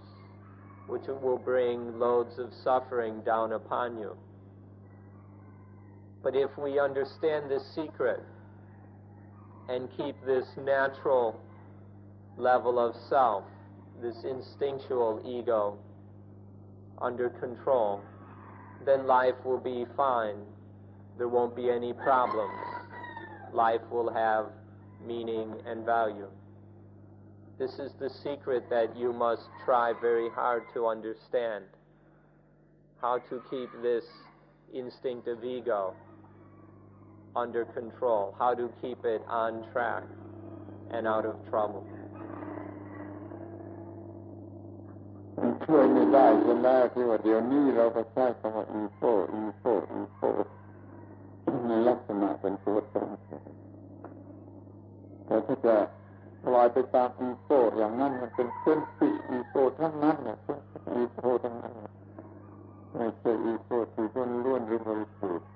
which will bring loads of suffering down upon you. But if we understand this secret and keep this natural level of self, this instinctual ego, under control, then life will be fine. There won't be any problems. Life will have meaning and value. This is the secret that you must try very hard to understand. How to keep this instinct of ego under control. How to keep it on track and out of trouble. ช่วยไม่ได้จนแล้วที่ว่าเดี๋ยวนี้เราก็ใช้คำว่าอีโก้ในลักษณะเป็นตัวตนแต่ถ้าจะปล่อยไปตามอีโก้อย่างนั้นมันเป็นเส้นติอีโก้ทั้งนั้นเนี่ยอีโก้ทั้งนั้นไม่ใช่อีโก้ที่ล้วนๆหรือบริสุทธิ์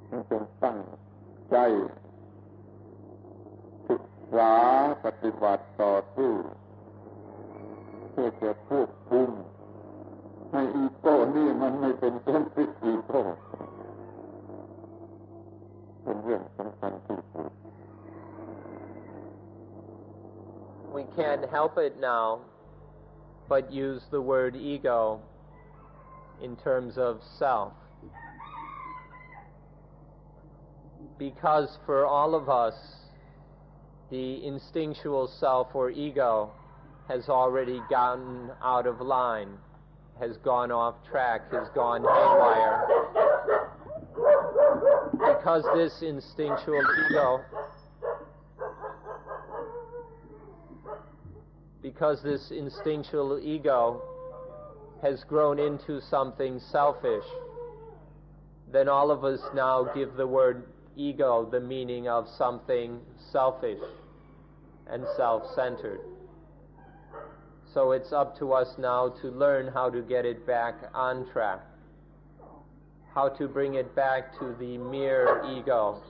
มันเป็นตั้งใจศึกษาปฏิบัติต่อสู้เพื่อจะควบคุมให้อีโก้นี่มันไม่เป็นเส้นติอีโก้ เป็นเรื่องสำคัญที่สุด We can't help it now but use the word ego in terms of self, because for all of us the instinctual self or ego has already gotten out of line, has gone off track, has gone haywire. Because this instinctual ego has grown into something selfish, then all of us now give the word ego the meaning of something selfish and self-centered. So it's up to us now to learn how to get it back on track, how to bring it back to the mere ego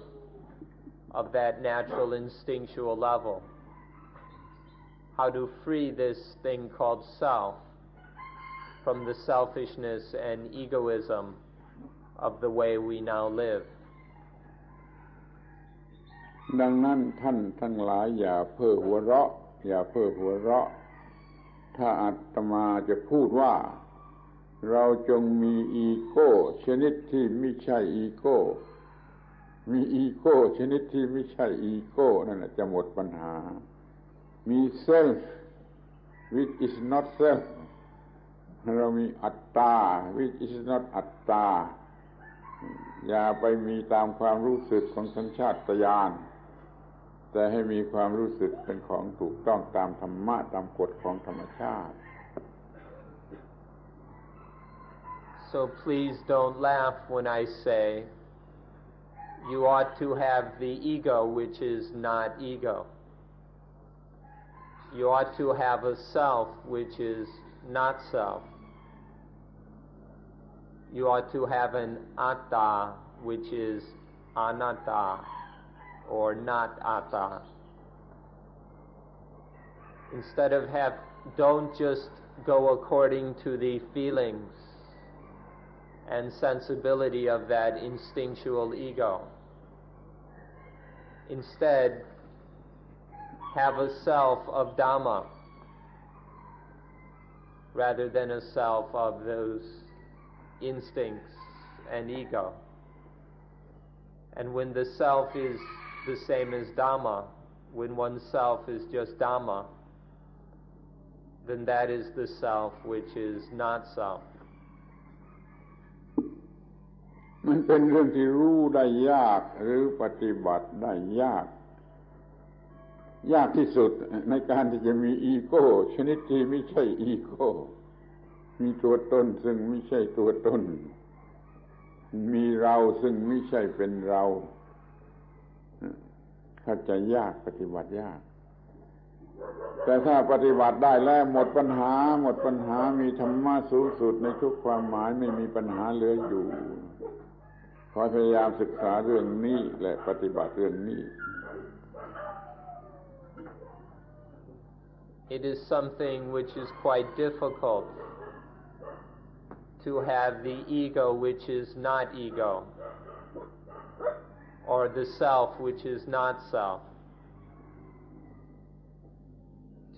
of that natural instinctual level, how to free this thing called self from the selfishness and egoism of the way we now live. ดังนั้นท่านทั้งหลายอย่าเพ้อหัวเราะถ้าอาตมาจะพูดว่าเราจงมีอีโก้ชนิดที่ไม่ใช่อีโก้มีอีโก้ชนิดที่ไม่ใช่อีโก้นั่นแหละจะหมดปัญหามี self which is not self เรามีอัตตา which is not อัตตาอย่าไปมีตามความรู้สึกของสัญชาตญาณแต่ให้มีความรู้สึกเป็นของถูกต้องตามธรรมะตามกฎของธรรมชาติ So please don't laugh when I say you ought to have the ego which is not ego. You ought to have a self which is not self. You ought to have an atta which is anatta or not atta. Instead of don't just go according to the feelings and sensibility of that instinctual ego. Instead, have a self of Dhamma rather than a self of those instincts and ego. And when the self is the same as Dhamma, when oneself is just Dhamma, then that is the self which is not self. มันเป็นเรื่องที่รู้ได้ยากหรือปฏิบัติได้ยากที่สุดในการที่จะมีอีโก้ชนิดที่ไม่ใช่อีโก้มีตัวตนซึ่งไม่ใช่ตัวตนมีเราซึ่งไม่ใช่เป็นเราเข้าใจยากปฏิบัติยากแต่ถ้าปฏิบัติได้แล้วหมดปัญหามีธรรมะสูงสุดในทุกความหมายไม่มีปัญหาเหลืออยู่ขอพยายามศึกษาเรื่องนี้และปฏิบัติเรื่องนี้ It is something which is quite difficult to have the ego which is not ego, or the self which is not self,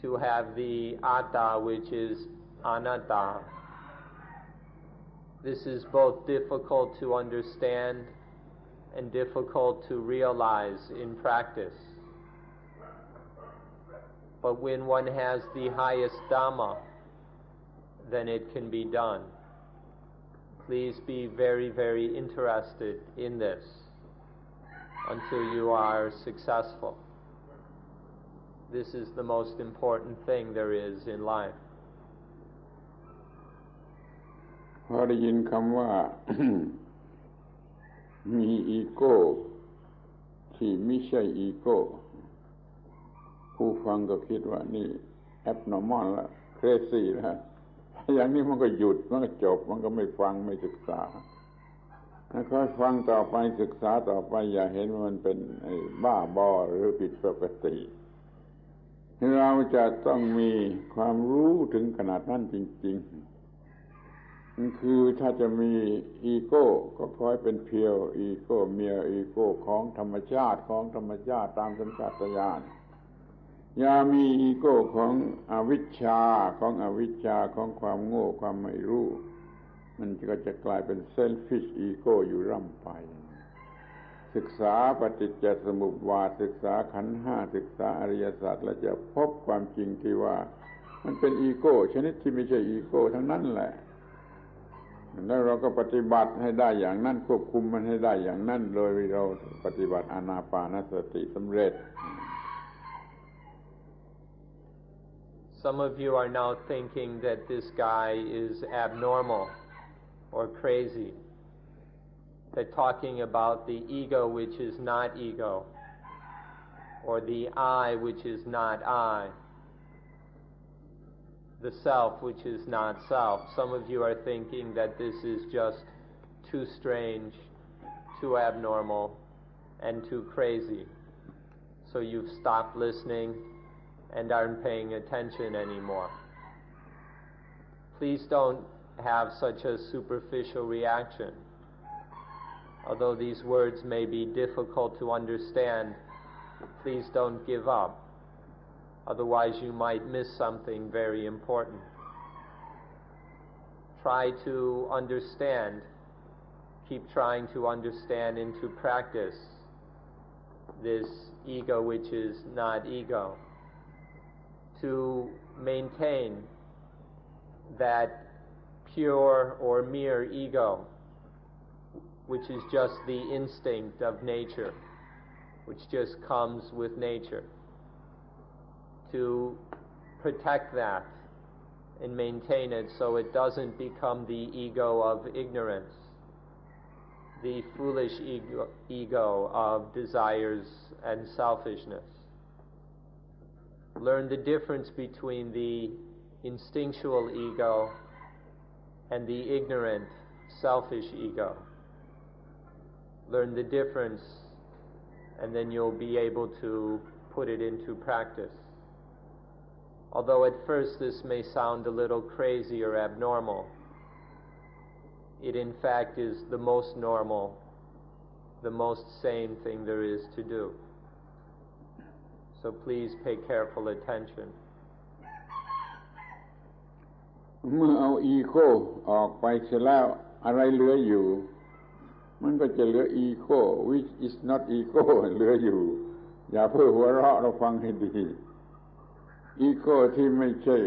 to have the atta which is anatta. This is both difficult to understand and difficult to realize in practice. But when one has the highest Dhamma, then it can be done. Please be very, very interested in this until you are successful. This is the most important thing there is in life. พอได้ยินคำว่า มีอีโก้ที่ไม่ใช่อีโก้ผู้ฟังก็คิดว่านี่ abnormal ละ crazy ละอย่างนี้มันก็หยุดมันก็จบมันก็ไม่ฟังไม่ศึกษาค่อยฟังต่อไปศึกษาต่อไปอย่าเห็นว่ามันเป็นไอ้บ้าบอหรือผิดปกติเราจะต้องมีความรู้ถึงขนาดนั้นจริงๆ คือถ้าจะมีอีโก้ก็ขอให้เป็นเพียวอีโก้เมียอีโก้ของธรรมชาติตามสัญชาตญาณอย่ามีอีโก้ของอวิชชาของความโง่ความไม่รู้มันก็จะกลายเป็นเซลฟิชอีโก้อยู่ร่ำไปศึกษาปฏิจจสมุปบาทศึกษาขันธ์ห้าศึกษาอริยสัจแล้วจะพบความจริงที่ว่ามันเป็นอีโก้ชนิดที่ไม่ใช่อีโก้ทั้งนั้นแหละแล้วเราก็ปฏิบัติให้ได้อย่างนั้นควบคุมมันให้ได้อย่างนั้นโดยเราปฏิบัติอานาปานสติสำเร็จ Some of you are now thinking that this guy is abnormal or crazy. They're talking about the ego which is not ego, or the I which is not I, the self which is not self. Some of you are thinking that this is just too strange, too abnormal, and too crazy. So you've stopped listening and aren't paying attention anymore. Please don't have such a superficial reaction. Although these words may be difficult to understand, please don't give up. Otherwise you might miss something very important. Try to understand, keep trying to understand into practice this ego which is not ego, to maintain that pure or mere ego, which is just the instinct of nature, which just comes with nature. To protect that and maintain it so it doesn't become the ego of ignorance, the foolish ego of desires and selfishness. Learn the difference between the instinctual ego and the ignorant, selfish ego. Learn the difference, and then you'll be able to put it into practice. Although at first this may sound a little crazy or abnormal, it in fact is the most normal, the most sane thing there is to do. So please pay careful attention. เมื่อเอาอีโก้ออกไปเสร็จแล้วอะไรเหลืออยู่มันก็จะเหลืออีโก้ which is not ego เหลืออยู่อย่าเพ้อหัวเราะเราฟังให้ดีอีโก้ที่ไม่ใช่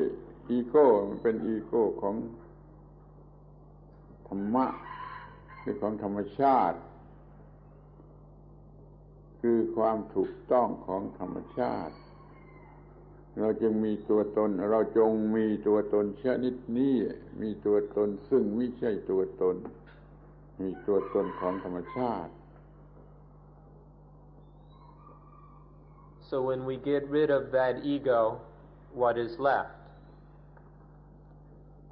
อีโก้มันเป็นอีโก้ของธรรมะคือของธรรมชาติคือความถูกต้องของธรรมชาติเราจึงมีตัวตนเราจงมีตัวตนชนิดนี้มีตัวตนซึ่งไม่ใช่ตัวตนมีตัวตนของธรรมชาติ So when we get rid of that ego, what is left?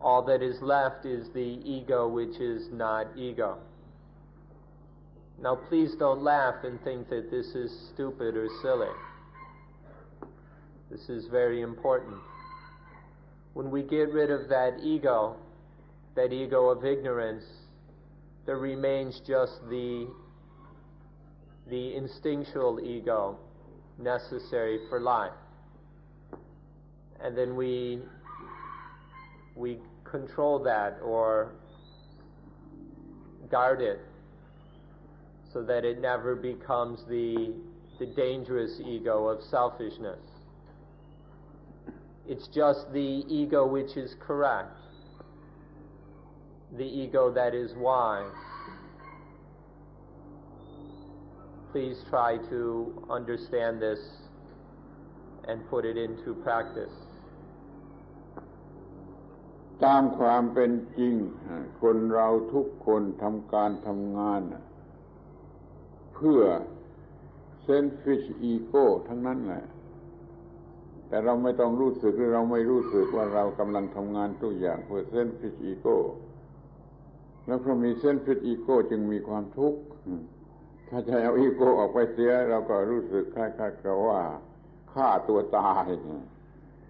All that is left is the ego which is not ego. Now please don't laugh and think that this is stupid or silly. This is very important. When we get rid of that ego of ignorance, there remains just the instinctual ego necessary for life. And then we control that or guard it so that it never becomes the dangerous ego of selfishness. It's just the ego which is correct, the ego that is wise. Please try to understand this and put it into practice. ตามความเป็นจริงคนเราทุกคนทำการทำงานเพื่อ selfish ego ทั้งนั้นแหละแต่เราไม่ต้องรู้สึกหรือเราไม่รู้สึกว่าเรากำลังทำงานทุกอย่างเพื่อ selfish ego แล้วเพราะมี selfish ego จึงมีความทุกข์ถ้าจะเอาอีโก้ออกไปเสียเราก็รู้สึกคล้ายๆกับว่าฆ่าตัวตาย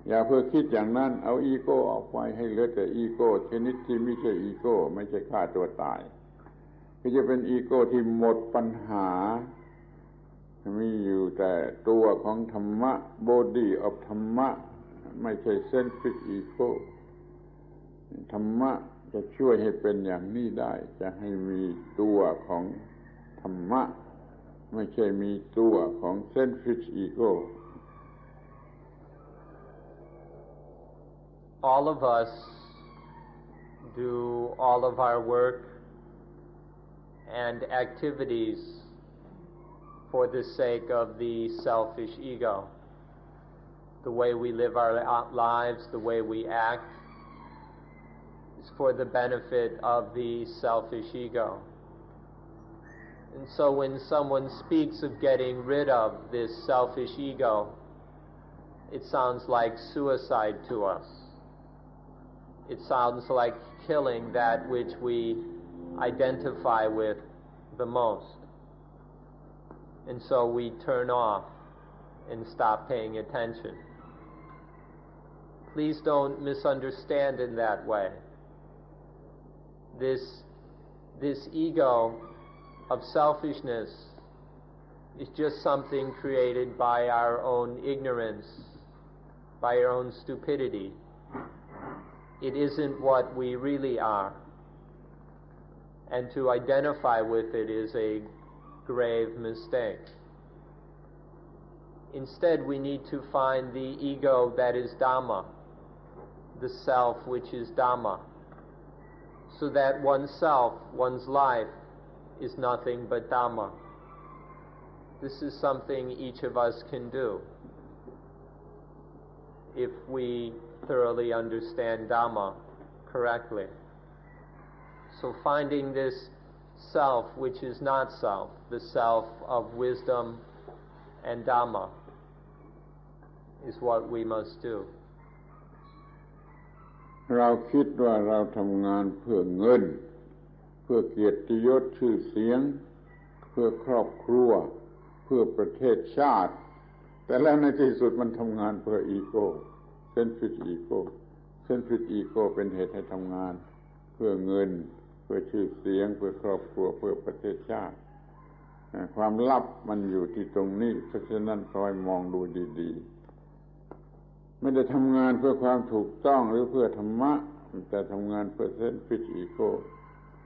อย่าเพื่อคิดอย่างนั้นเอาอีโก้ออกไปให้เหลือแต่อีโก้ชนิดที่ไม่ใช่อีโก้ไม่ใช่ฆ่าตัวตายก็จะเป็นอีโก้ที่หมดปัญหามีอยู่แต่ตัวของธรรมะ body of ธรรมะไม่ใช่ selfish ego ธรรมะจะช่วยให้เป็นอย่างนี้ได้จะให้มีตัวของธรรมะไม่ใช่มีตัวของ selfish ego. All of us do all of our work and activities for the sake of the selfish ego. The way we live our lives, the way we act, is for the benefit of the selfish ego. And so when someone speaks of getting rid of this selfish ego, it sounds like suicide to us. It sounds like killing that which we identify with the most. And so we turn off and stop paying attention. Please don't misunderstand in that way. This ego of selfishness is just something created by our own ignorance, by our own stupidity. It isn't what we really are. And to identify with it is a grave mistake. Instead, we need to find the ego that is Dhamma, the self which is Dhamma, so that oneself, one's life, is nothing but Dhamma. This is something each of us can do if we thoroughly understand Dhamma correctly. So finding this self which is not self, the self of wisdom and Dhamma, is what we must do. เราคิดว่าเราทำงานเพื่อเงินเพื่อเกียรติยศชื่อเสียงเพื่อครอบครัวเพื่อประเทศชาติแต่แล้วในที่สุดมันทำงานเพื่ออีโก้ selfish ego selfish ego เป็นเหตุให้ทำงานเพื่อเงินเพื่อชื่อเสียงเพื่อครอบครัวเพื่อประเทศชาติความลับมันอยู่ที่ตรงนี้เพราะฉะนั้นคอยมองดูดีๆไม่ได้ทำงานเพื่อความถูกต้องหรือเพื่อธรรมะแต่ทำงานเพื่อ selfish ego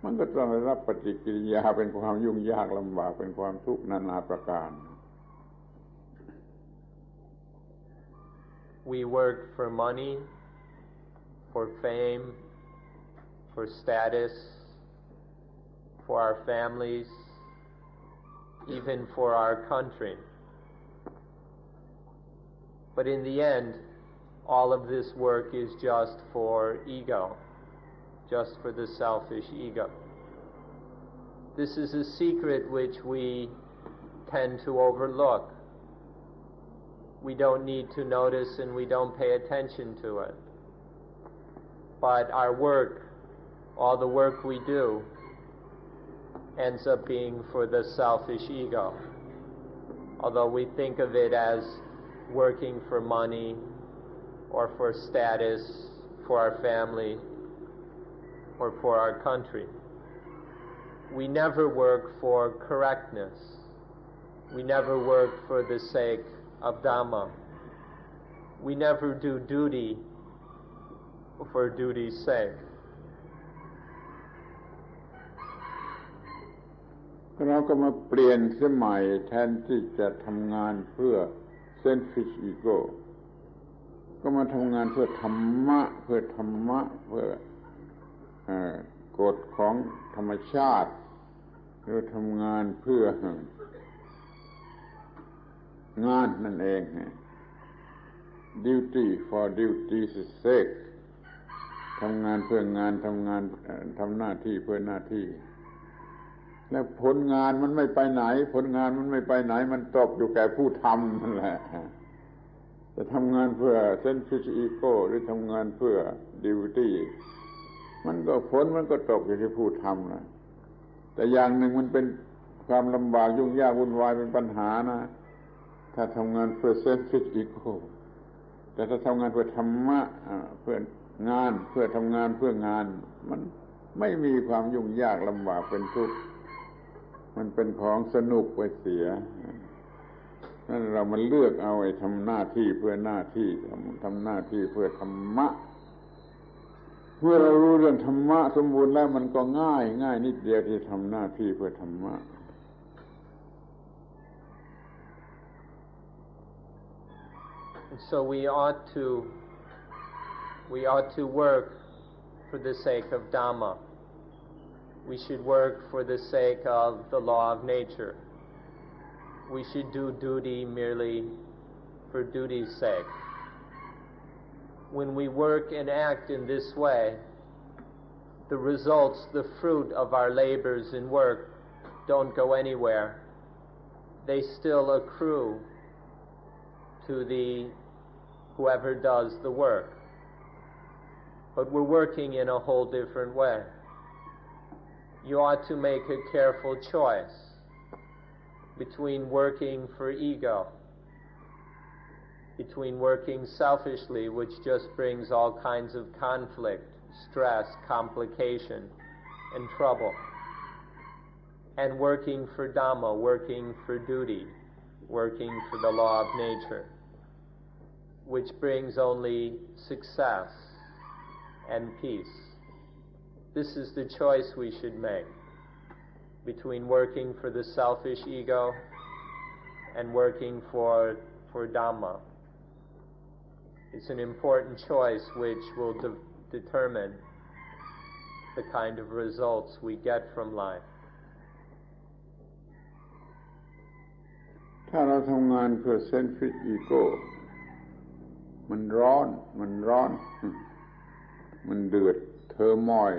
มันก็ต้องได้รับปฏิกิริยาเป็นความยุ่งยากลำบากเป็นความทุกข์นานาประการ We work for money, for fame, for status, for our families, even for our country. But in the end, all of this work is just for ego, just for the selfish ego. This is a secret which we tend to overlook. We don't need to notice and we don't pay attention to it. But our work, all the work we do, ends up being for the selfish ego. Although we think of it as working for money or for status, for our family, or for our country. We never work for correctness. We never work for the sake of Dhamma. We never do duty for duty's sake. เราก็มาเปลี่ยนสมัยแทนที่จะทำงานเพื่อ selfish ego ก็มาทำงานเพื่อธรรมะเพื่อกฎของธรรมชาติหรือทำงานเพื่องานนั่นเอง duty for duty's sake ทำงานเพื่องานทำหน้าที่เพื่อหน้าที่แล้วผลงานมันไม่ไปไหนมันตกอยู่แก่ผู้ทำนั่นแหละจะทำงานเพื่อ selfish ego หรือทำงานเพื่อ duty มันก็ตกอยู่ที่ผู้ทำนะแต่อย่างหนึ่งมันเป็นความลำบากยุ่งยากวุ่นวายเป็นปัญหานะถ้าทำงานเพื่อ selfish ego แต่ แต่ถ้าทำงานเพื่อธรรมะเพื่องานเพื่อทำงานเพื่องานมันไม่มีความยุ่งยากลำบากเป็นทุกข์มันเป็นของสนุกไปเสียนั่นเรามันเลือกเอาไอ้ทำหน้าที่เพื่อหน้าที่ทำหน้าที่เพื่อธรรมะเมื่อเรารู้เรื่องธรรมะสมบูรณ์แล้วมันก็ง่ายนิดเดียวที่ทำหน้าที่เพื่อธรรมะSo we ought to work for the sake of Dhamma. We should work for the sake of the law of nature. We should do duty merely for duty's sake. When we work and act in this way, the results, the fruit of our labors and work don't go anywhere. They still accrue to whoever does the work. But we're working in a whole different way. You ought to make a careful choice between working for ego, between working selfishly, which just brings all kinds of conflict, stress, complication, and trouble, and working for Dhamma, working for duty, working for the law of nature, which brings only success and peace. This is the choice we should make between working for the selfish ego and working for Dhamma. It's an important choice which will determine the kind of results we get from life. ถ้าเราทำงานเพื่อ selfish ego มันร้อนมันเดือดเทอร์มอย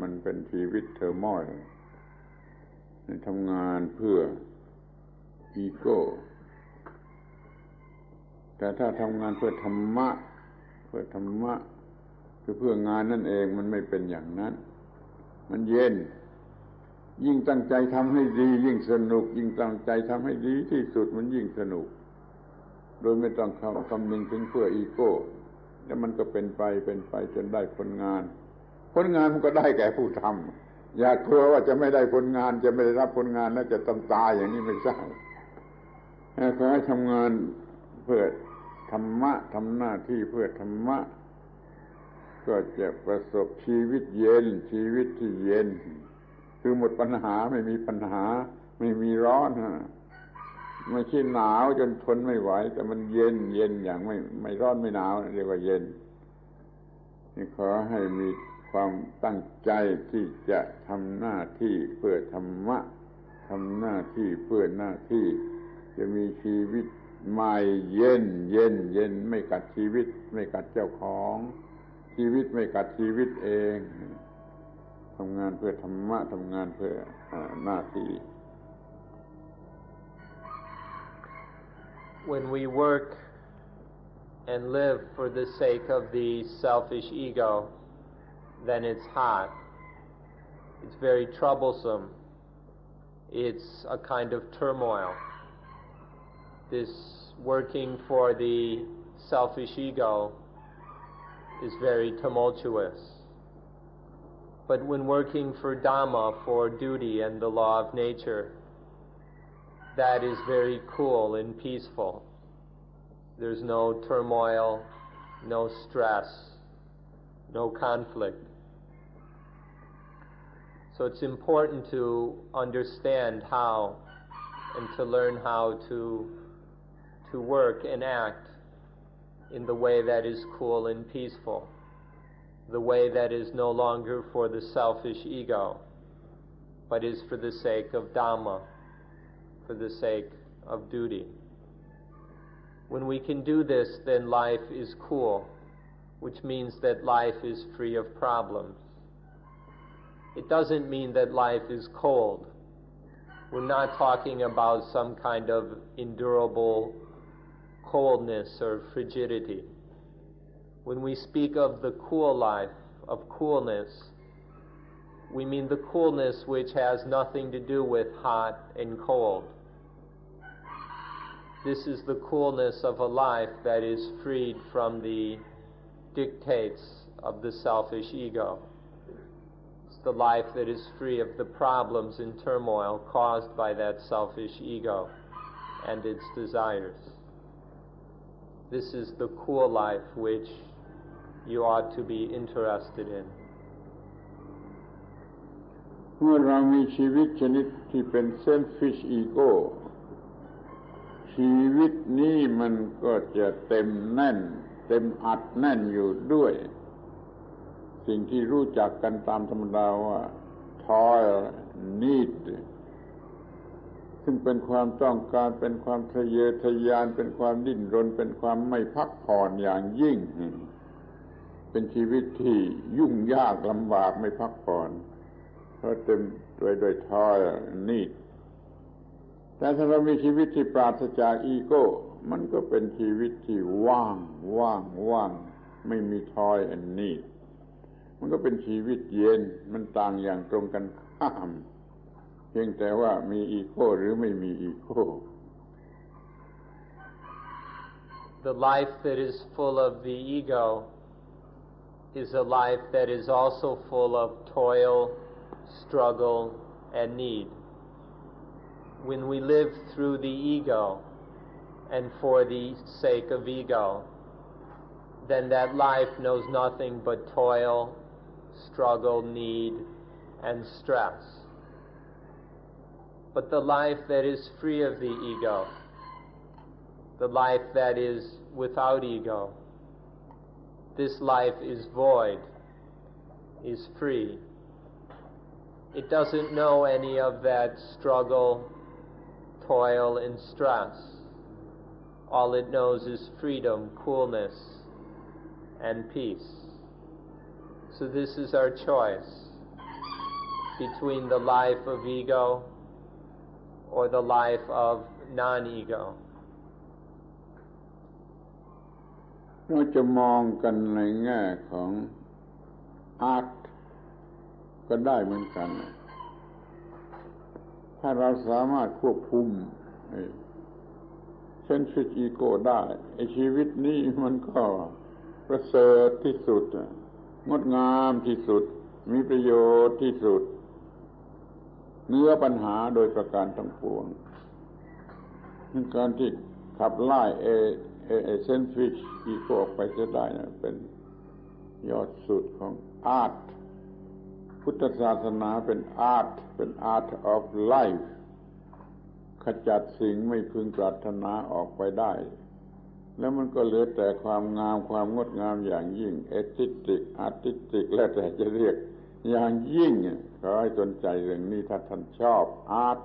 มันเป็นชีวิตเทอร์มอยทำงานเพื่ออีโก้แต่ถ้าทำงานเพื่อธรรมะคือเพื่องานนั่นเองมันไม่เป็นอย่างนั้นมันเย็นยิ่งตั้งใจทำให้ดียิ่งสนุกยิ่งตั้งใจทำให้ดีที่สุดมันยิ่งสนุกโดยไม่ต้องคำนึงถึงเพื่ออีโก้แล้วมันก็เป็นไปจนได้ผลงานมันก็ได้แก่ผู้ทำอย่ากลัวว่าจะไม่ได้ผลงานจะไม่ได้รับผลงานแล้วจะต้องตายอย่างนี้ไม่ใช่ขอให้ทำงานเพื่อธรรมะทำหน้าที่เพื่อธรรมะก็จะประสบชีวิตเย็นชีวิตที่เย็นคือหมดปัญหาไม่มีปัญหาไม่มีร้อนไม่ใช่หนาวจนทนไม่ไหวแต่มันเย็นอย่างไม่ร้อนไม่หนาวเรียกว่าเย็นนี่ขอให้มีความตั้งใจที่จะทำหน้าที่เพื่อธรรมะทำหน้าที่เพื่อหน้าที่จะมีชีวิตใหม่เย็นไม่กัดชีวิตไม่กัดเจ้าของชีวิตไม่กัดชีวิตเองทำงานเพื่อธรรมะทำงานเพื่อหน้าที่ When we work and live for the sake of the selfish ego, then it's hot. It's very troublesome. It's a kind of turmoil. This working for the selfish ego is very tumultuous. But when working for Dhamma, for duty and the law of nature, that is very cool and peaceful. There's no turmoil, no stress, no conflict. So it's important to understand how and to learn how to work and act in the way that is cool and peaceful, the way that is no longer for the selfish ego, but is for the sake of Dhamma, for the sake of duty. When we can do this, then life is cool, which means that life is free of problems. It doesn't mean that life is cold. We're not talking about some kind of endurable coldness or frigidity. When we speak of the cool life, of coolness, we mean the coolness which has nothing to do with hot and cold. This is the coolness of a life that is freed from the dictates of the selfish ego. It's the life that is free of the problems and turmoil caused by that selfish ego and its desires. This is the cool life which you ought to be interested in. เมื่อเรามีชีวิตชนิดที่เป็น selfish ego ชีวิตนี้มันก็จะเต็มแน่นเต็มอัดแน่นอยู่ด้วยสิ่งที่รู้จักกันตามธรรมดาว่า toil need ซึ่งเป็นความต้องการเป็นความทะเยอทะยานเป็นความดิ้นรนเป็นความไม่พักผ่อนอย่างยิ่งเป็นชีวิตที่ยุ่งยากลำบากไม่พักผ่อนเพราะเต็มด้วย toil need แต่ถ้าเรามีชีวิตที่ปราศจากอีโก้มันก็เป็นชีวิตที่ว่างไม่มี toil and need มันก็เป็นชีวิตเย็นมันต่างอย่างตรงกันข้ามเพียงแต่ว่ามีอีโก้หรือไม่มีอีโก้ The life that is full of the ego is a life that is also full of toil, struggle, and need. When we live through the ego and for the sake of ego, then that life knows nothing but toil, struggle, need, and stress. But the life that is free of the ego, the life that is without ego, this life is void, is free. It doesn't know any of that struggle, toil, and stress. All it knows is freedom, coolness, and peace. So this is our choice between the life of ego or the life of non-ego. เราจะมองกันในแง่ของอาร์ตก็ได้เหมือนกันถ้าเราสามารถควบคุมselfish ego ได้ชีวิตนี้มันก็ประเสริฐที่สุดงดงามที่สุดมีประโยชน์ที่สุดเหนือปัญหาโดยประการทั้งปวงการที่ขับไล่selfish ego ออกไปเสียได้นะเป็นยอดสุดของอาร์ตพุทธศาสนาเป็นอาร์ตเป็น art of life ขจัดสิ่งไม่พึงปรารถนาออกไปได้แล้วมันก็เหลือแต่ความงามความงดงามอย่างยิ่ง aesthetic artistic แล้วแต่จะเรียกอย่างยิ่งขอให้สนใจเรื่องนี้ถ้าท่านชอบอาร์ต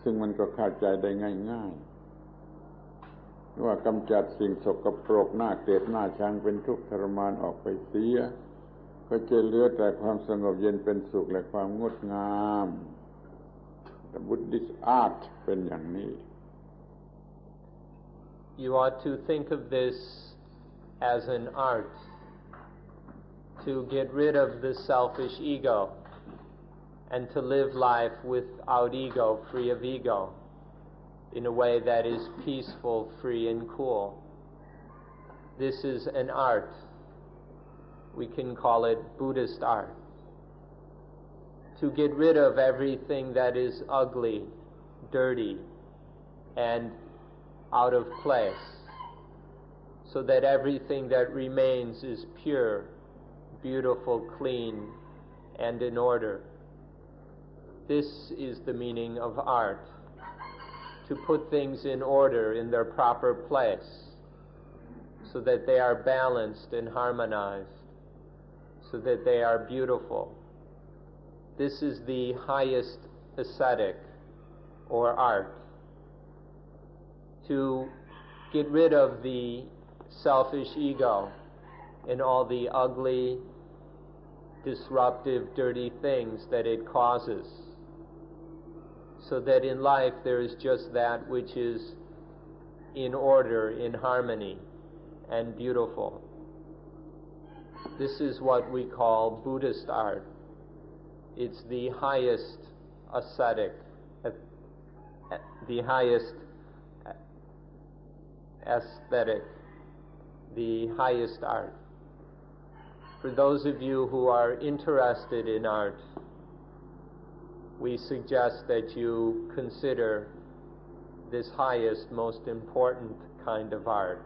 ซึ่งมันก็เข้าใจได้ง่ายๆว่ากำจัดสิ่งสกปรกน่าเกลียดน่าชังเป็นทุกข์ทรมานออกไปเสียก็จะเหลือแต่ความสงบเย็นเป็นสุขและความงดงามแต่ Buddhist art เป็นอย่างนี้ You ought to think of this as an art to get rid of the selfish ego and to live life without ego, free of ego, in a way that is peaceful, free, and cool. This is an art. We can call it Buddhist art. To get rid of everything that is ugly, dirty, and out of place, so that everything that remains is pure, beautiful, clean, and in order. This is the meaning of art, to put things in order in their proper place, so that they are balanced and harmonized, so that they are beautiful. This is the highest aesthetic or art. To get rid of the selfish ego and all the ugly, disruptive, dirty things that it causes, so that in life there is just that which is in order, in harmony, and beautiful. This is what we call Buddhist art. It's the highest aesthetic, the highest aesthetic, the highest art. For those of you who are interested in art, we suggest that you consider this highest, most important kind of art,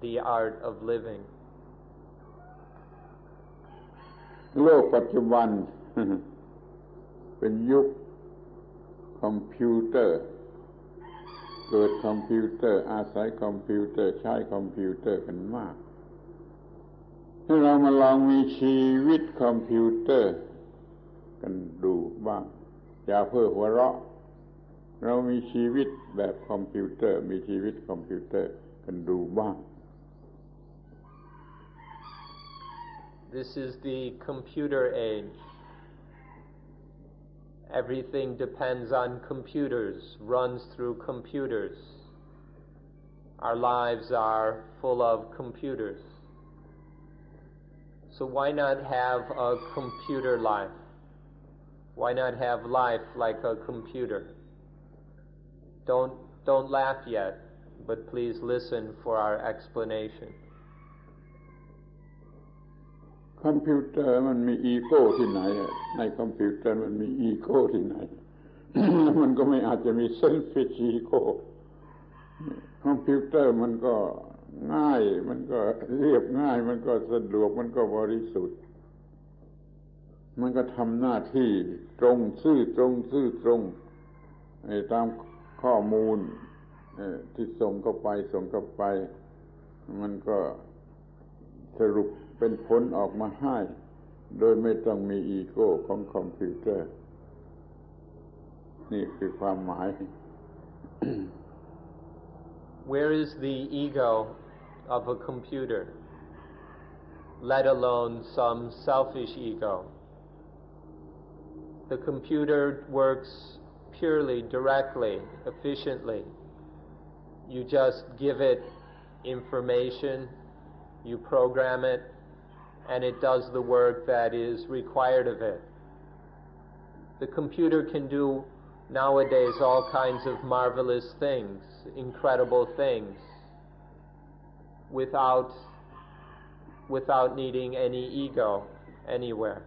the art of living. โลกปัจจุบัน เป็นยุคคอมพิวเตอร์เกิดคอมพิวเตอร์อาศัยคอมพิวเตอร์ใช้คอมพิวเตอร์กันมากให้เรามาลองมีชีวิตคอมพิวเตอร์กันดูบ้างอย่าเพ้อหัวเราะเรามีชีวิตแบบคอมพิวเตอร์มีชีวิตคอมพิวเตอร์กันดูบ้าง This is the computer age. Everything depends on computers, runs through computers. Our lives are full of computers. So why not have a computer life? Why not have life like a computer? Don't laugh yet, but please listen for our explanation. คอมพิวเตอร์มันมีอีโก้ที่ไหนในคอมพิวเตอร์มันมีอีโก้ที่ไหน มันก็ไม่อาจจะมีเซลฟิชอีโก้คอมพิวเตอร์มันก็ง่ายมันก็เรียบง่ายมันก็สะดวกมันก็บริสุทธิ์มันก็ทำหน้าที่ตรงซื่อตรงตามข้อมูลที่ส่งเข้าไปมันก็สรุปเป็นผลออกมาให้โดยไม่ต้องมีอีโก้ของคอมพิวเตอร์นี่คือความหมาย Where is the ego of a computer, let alone some selfish ego? The computer works purely, directly, efficiently. You just give it information, you program it, and it does the work that is required of it. The computer can do nowadays all kinds of marvelous things, incredible things, without needing any ego anywhere.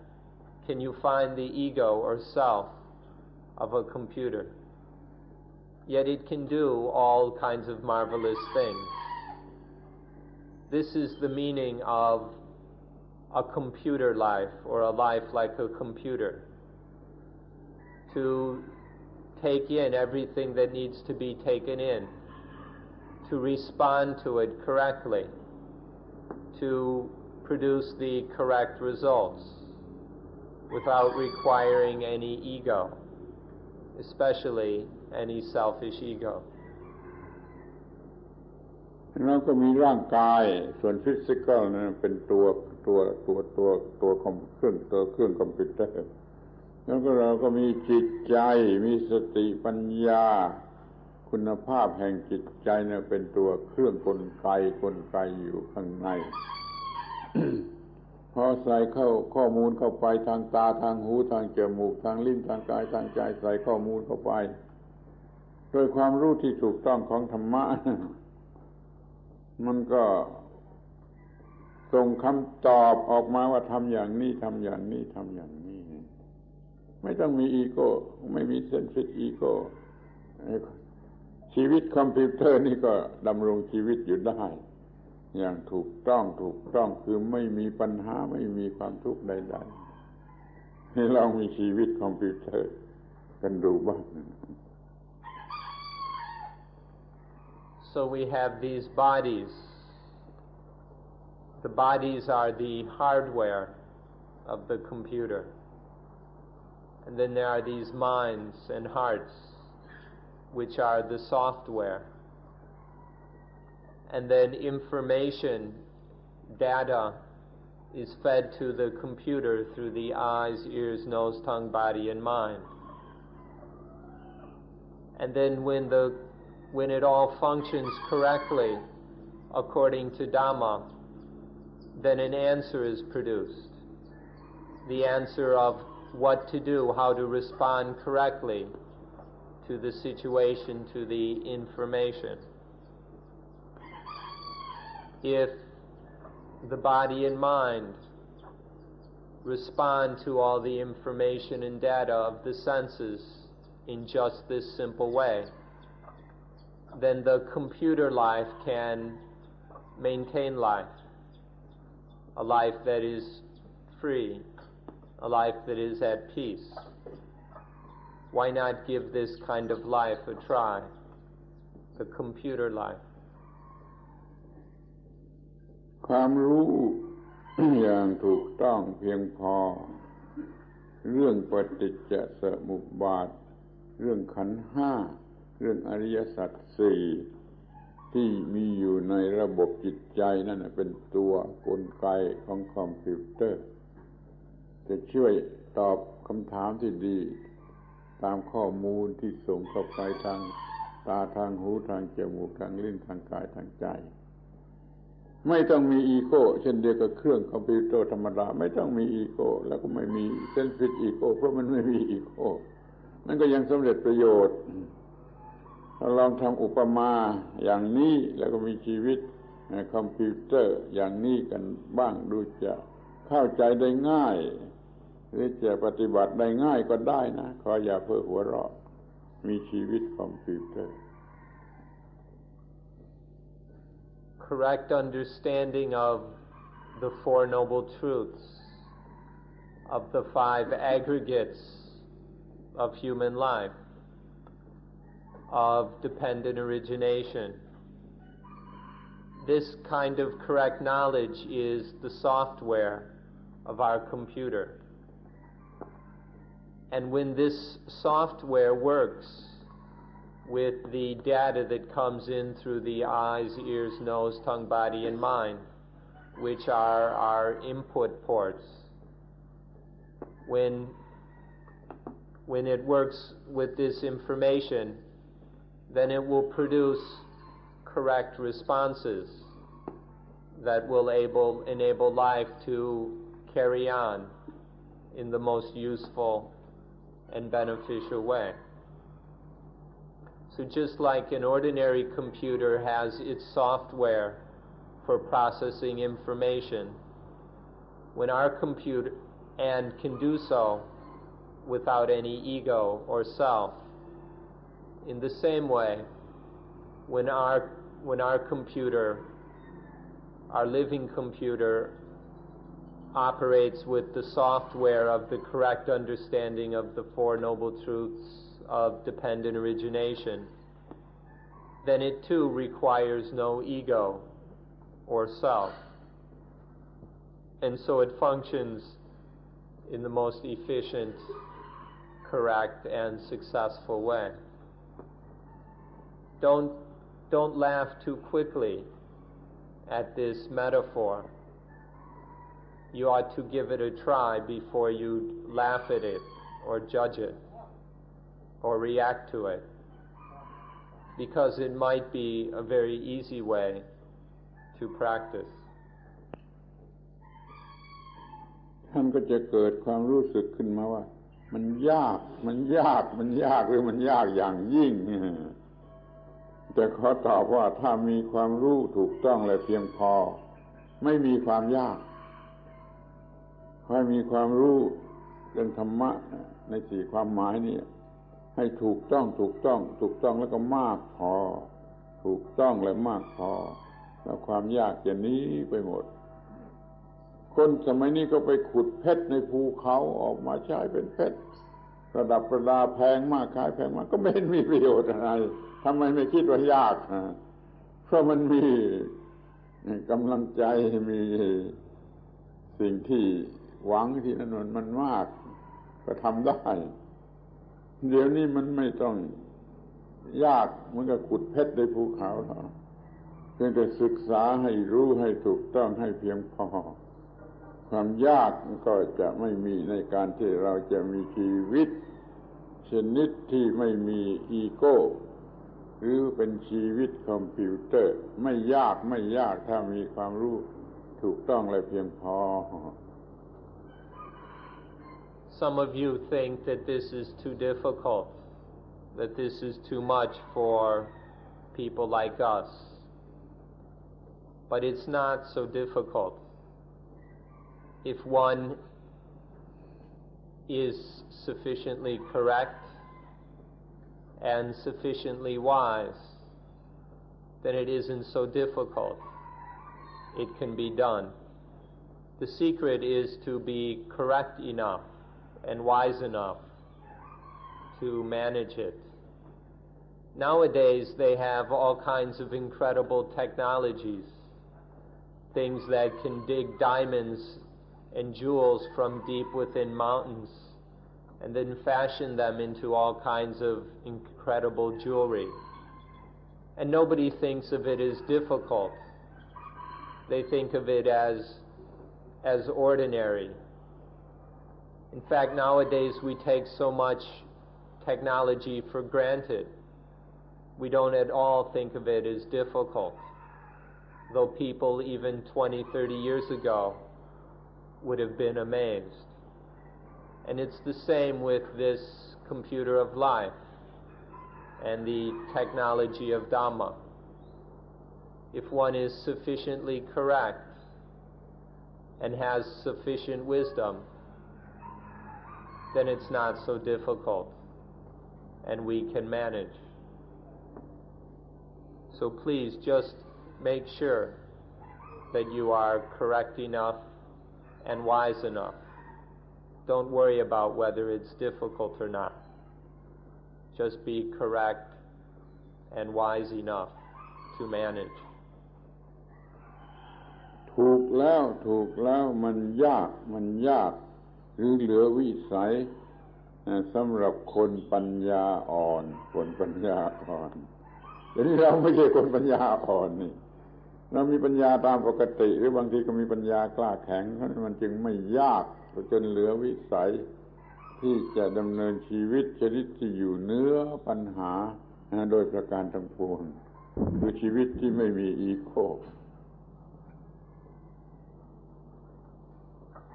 Can you find the ego or self of a computer? Yet it can do all kinds of marvelous things. This is the meaning of a computer life, or a life like a computer. To take in everything that needs to be taken in, to respond to it correctly, to produce the correct results without requiring any ego, especially any selfish ego. เราก็มีร่างกายส่วนฟิสิกอลนั้นเป็นตัวเครื่องคอมพิวเตอร์แล้วก็เราก็มีจิตใจมีสติปัญญาคุณภาพแห่งจิตใจเนี่ยเป็นตัวเครื่องกลไกอยู่ข้างใน พอใส่เข้าข้อมูลเข้าไปทางตาทางหูทางจมูกทางลิ้นทางกายทางใจใส่ข้อมูลเข้าไปโดยความรู้ที่ถูกต้องของธรรมะ มันก็ส่งคำตอบออกมาว่าทำอย่างนี้ไม่ต้องมีอีโก้ไม่มีเซนทริกอีโก้ชีวิตคอมพิวเตอร์นี่ก็ดำรงชีวิตอยู่ได้อย่างถูกต้องคือไม่มีปัญหาไม่มีความทุกข์ใดๆให้ลองมีชีวิตคอมพิวเตอร์กันดูบ้าง So we have these bodies. The bodies are the hardware of the computer. And then there are these minds and hearts, which are the software. And then information, data, is fed to the computer through the eyes, ears, nose, tongue, body, and mind. And then when it all functions correctly, according to Dhamma, then an answer is produced. The answer of what to do, how to respond correctly to the situation, to the information. if the body and mind respond to all the information and data of the senses in just this simple way, then the computer life can maintain life, a life that is free, a life that is at peace. Why not give this kind of life a try, the computer life? ความรู้ อย่างถูกต้องเพียงพอเรื่องปฏิจจสมุปบาทเรื่องขันธ์ห้าเรื่องอริยสัจสี่ที่มีอยู่ในระบบจิตใจนั่นเป็นตัวกลไกของคอมพิวเตอร์จะช่วยตอบคำถามที่ดีตามข้อมูลที่ส่งเข้าไปทางตาทางหูทางจมูกทางลิ้นทางกายทางใจไม่ต้องมีอีโก้เช่นเดียวกับเครื่องคอมพิวเตอร์ธรรมดาไม่ต้องมีอีโก้แล้วก็ไม่มีเซลฟิชอีโก้เพราะมันไม่มีอีโก้มันก็ยังสำเร็จประโยชน์เราลองทำอุปมาอย่างนี้แล้วก็มีชีวิตในคอมพิวเตอร์อย่างนี้กันบ้างดูจะเข้าใจได้ง่ายหรือจะปฏิบัติได้ง่ายก็ได้นะขออย่าเพ้อหัวเราะมีชีวิตคอมพิวเตอร์ Correct understanding of the Four Noble Truths, of the five aggregates of human life, of dependent origination. This kind of correct knowledge is the software of our computer. And when this software works with the data that comes in through the eyes, ears, nose, tongue, body, and mind, which are our input ports, when it works with this information, then it will produce correct responses that will enable life to carry on in the most useful and beneficial way. So just like an ordinary computer has its software for processing information, when our computer, and can do so without any ego or self, in the same way, when our computer, our living computer, operates with the software of the correct understanding of the Four Noble Truths of dependent origination, then it too requires no ego or self. And so it functions in the most efficient, correct, and successful way. Don't laugh too quickly at this metaphor. You ought to give it a try before you laugh at it or judge it or react to it, because it might be a very easy way to practice. ท่านก็จะเกิดความรู้สึกขึ้นมาว่ามันยากหรือมันยากอย่างยิ่งแต่ขอตอบว่าถ้ามีความรู้ถูกต้องและเพียงพอไม่มีความยากให้มีความรู้เรื่องธรรมะในสี่ความหมายนี่ให้ถูกต้องแล้วก็มากพอถูกต้องและมากพอแล้วความยากจะหนีไปหมดคนสมัยนี้ก็ไปขุดเพชรในภูเขาออกมาใช้เป็นเพชรประดับประดาแพงมากขายแพงมากก็ไม่เห็นมีประโยชน์อะไรทำไมไม่คิดว่ายากเพราะมันมีกำลังใจมีสิ่งที่หวังที่นั่นมันมากก็ทำได้เดี๋ยวนี้มันไม่ต้องยากเหมือนกับขุดเพชรในภูเขาเพียงแต่ศึกษาให้รู้ให้ถูกต้องให้เพียงพอความยากก็จะไม่มีในการที่เราจะมีชีวิตชนิดที่ไม่มีอีโก้หรือเป็นชีวิตคอมพิวเตอร์ไม่ยากถ้ามีความรู้ถูกต้องและเพียงพอ Some of you think that this is too difficult, that this is too much for people like us. but it's not so difficult. If one is sufficiently correct and sufficiently wise, then it isn't so difficult. It can be done. The secret is to be correct enough and wise enough to manage it. Nowadays, they have all kinds of incredible technologies, things that can dig diamonds and jewels from deep within mountains and then fashion them into all kinds of incredible jewelry. And nobody thinks of it as difficult. They think of it as ordinary. In fact, nowadays we take so much technology for granted. We don't at all think of it as difficult, though people even 20, 30 years ago would have been amazed. And it's the same with this computer of life and the technology of Dhamma. If one is sufficiently correct and has sufficient wisdom, then it's not so difficult, and we can manage. So please just make sure that you are correct enough and wise enough. Don't worry about whether it's difficult or not. Just be correct and wise enough to manage. ถูกแล้วมันยากหรือเหลือวิสัยสำหรับคนปัญญาอ่อนแต่นี่เราไม่ใช่คนปัญญาอ่อนนี่เรามีปัญญาตามปกติหรือบางทีก็มีปัญญากล้าแข็งเพราะมันจึงไม่ยากจนเหลือวิสัยที่จะดำเนินชีวิตชนิดที่อยู่เหนือปัญหาโดยประการทั้งปวงคือชีวิตที่ไม่มีอีโก้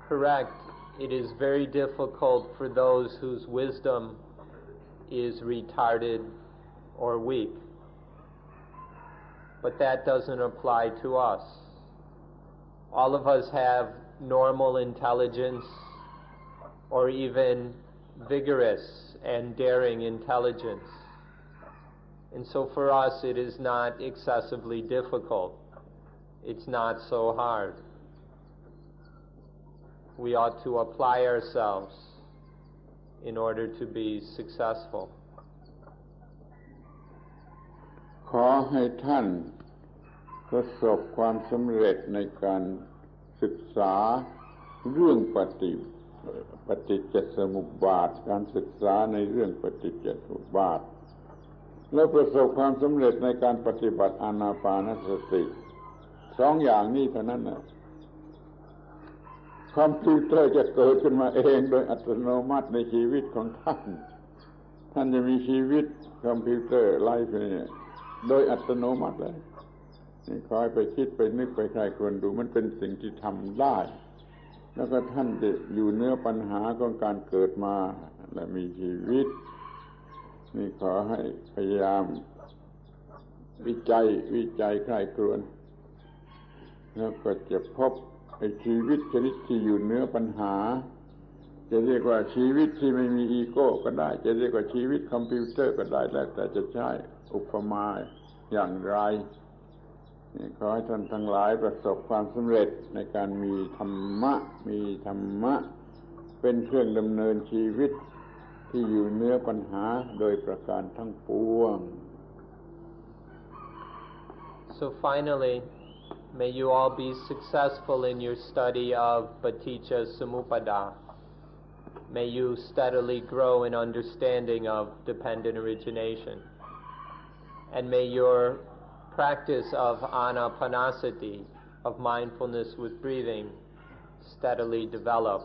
Correct. It is very difficult for those whose wisdom is retarded or weak. But that doesn't apply to us. All of us have normal intelligence or even vigorous and daring intelligence. And so for us it is not excessively difficult. It's not so hard. We ought to apply ourselves in order to be successful. ขอให้ท่านประสบความสำเร็จในการศึกษาเรื่องปฏิจจสมุปบาทการศึกษาในเรื่องปฏิจจสมุปบาทและประสบความสำเร็จในการปฏิบัติอานาปานสติสองอย่างนี้เท่านั้นนะคอมพิวเตอร์จะเกิดขึ้นมาเองโดยอัตโนมัติในชีวิตของท่านจะมีชีวิตคอมพิวเตอร์ไลฟ์เนี่ยโดยอัตโนมัติเลยนี่คอยไปคิดไปนึกไปใครควรดูมันเป็นสิ่งที่ทำได้แล้วก็ท่านจะอยู่เหนือปัญหาของการเกิดมาและมีชีวิตนี่ขอให้พยายามวิจัยใคร่ครวญแล้วก็จะพบชีวิตชนิดที่อยู่เหนือปัญหาจะเรียกว่าชีวิตที่ไม่มีอีโก้ก็ได้จะเรียกว่าชีวิตคอมพิวเตอร์ก็ได้แล้วแต่จะใช้อุปมาอย่างไรขอให้ท่านทั้งหลายประสบความสำเร็จในการมีธรรมะเป็นเครื่องดำเนินชีวิตที่อยู่เหนือปัญหาโดยประการทั้งปวง So finally, may you all be successful in your study of Paticca Samuppada. May you steadily grow in understanding of dependent origination. And may your practice of anapanasati, of mindfulness with breathing, steadily develop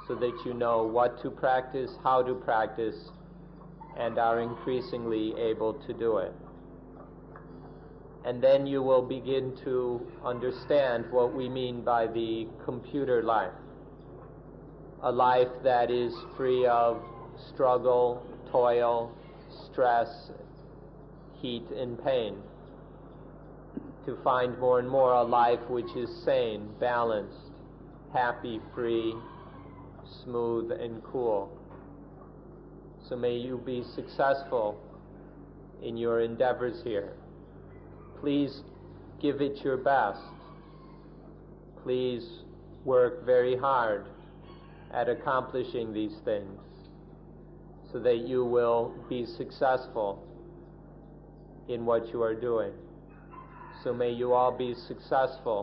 so that you know what to practice, how to practice, and are increasingly able to do it. And then you will begin to understand what we mean by the computer life, a life that is free of struggle, toil, stress, heat, and pain. to find more and more a life which is sane, balanced, happy, free, smooth, and cool. So may you be successful in your endeavors here. Please give it your best. Please work very hard at accomplishing these things so that you will be successful in what you are doing. So may you all be successful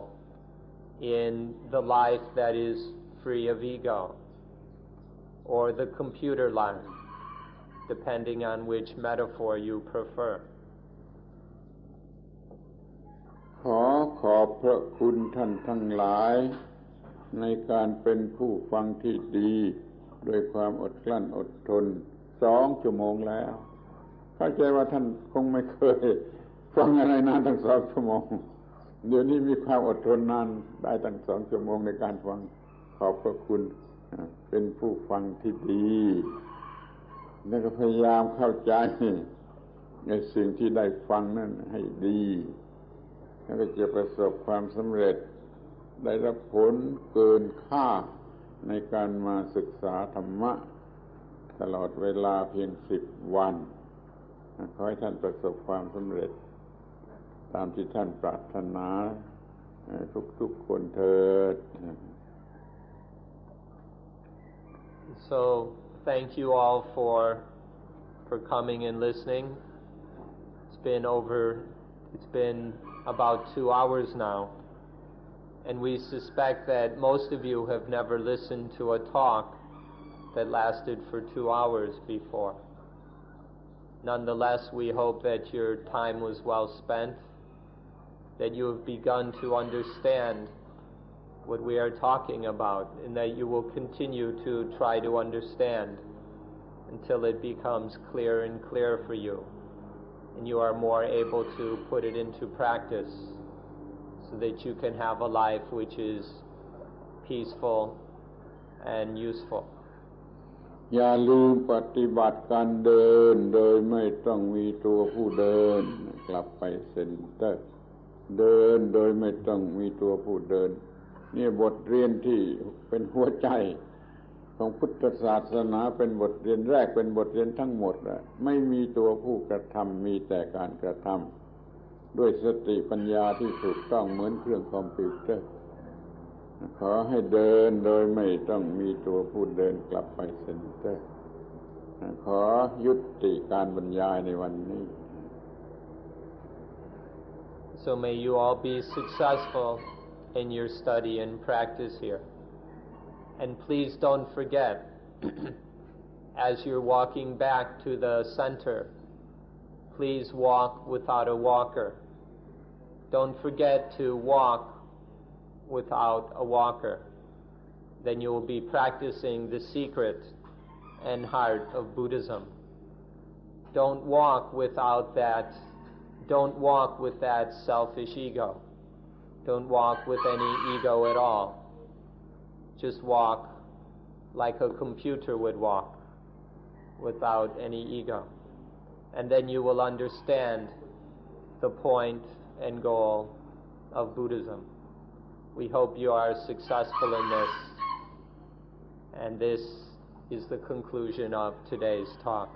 in the life that is free of ego, or the computer life, depending on which metaphor you prefer. ขอบพระคุณท่านทั้งหลายในการเป็นผู้ฟังที่ดีด้วยความอดกลั้นอดทน2 ชั่วโมงแล้วเข้าใจว่าท่านคงไม่เคยฟังอะไรนานตั้ง2 ชั่วโมงเดี๋ยวนี้มีความอดทนนานได้ตั้ง2 ชั่วโมงในการฟังขอบพระคุณเป็นผู้ฟังที่ดีแล้วก็พยายามเข้าใจในสิ่งที่ได้ฟังนั้นให้ดีแล้วก็จะประสบความสำเร็จได้รับผลเกินค่าในการมาศึกษาธรรมะตลอดเวลาเพียง10 วันขอให้ท่านประสบความสำเร็จตามที่ท่านปรารถนาทุกคนเถิด So thank you all for coming and listening. It's been about 2 hours now, and we suspect that most of you have never listened to a talk that lasted for 2 hours before. Nonetheless, we hope that your time was well spent, that you have begun to understand what we are talking about, and that you will continue to try to understand until it becomes clearer and clearer for you, and you are more able to put it into practice so that you can have a life which is peaceful and useful. อย่าลืมปฏิบัติการเดินโดยไม่ต้องมีตัวผู้เดินกลับไปเซ็นเตอร์เดินโดยไม่ต้องมีตัวผู้เดินนี่บทเรียนที่เป็นหัวใจของพุทธศาสนาเป็นบทเรียนแรกเป็นบทเรียนทั้งหมดไม่มีตัวผู้กระทำมีแต่การกระทำด้วยสติปัญญาที่ถูกต้องเหมือนเครื่องคอมพิวเตอร์ขอให้เดินโดยไม่ต้องมีตัวผู้เดินกลับไปเซ็นเตอร์ขอยุติการบรรยายในวันนี้ So may you all be successful in your study and practice here. And please don't forget, as you're walking back to the center, please walk without a walker. Don't forget to walk without a walker. Then you will be practicing the secret and heart of Buddhism. Don't walk with that selfish ego. Don't walk with any ego at all. Just walk like a computer would walk, without any ego. And then you will understand the point and goal of Buddhism. We hope you are successful in this. And this is the conclusion of today's talk.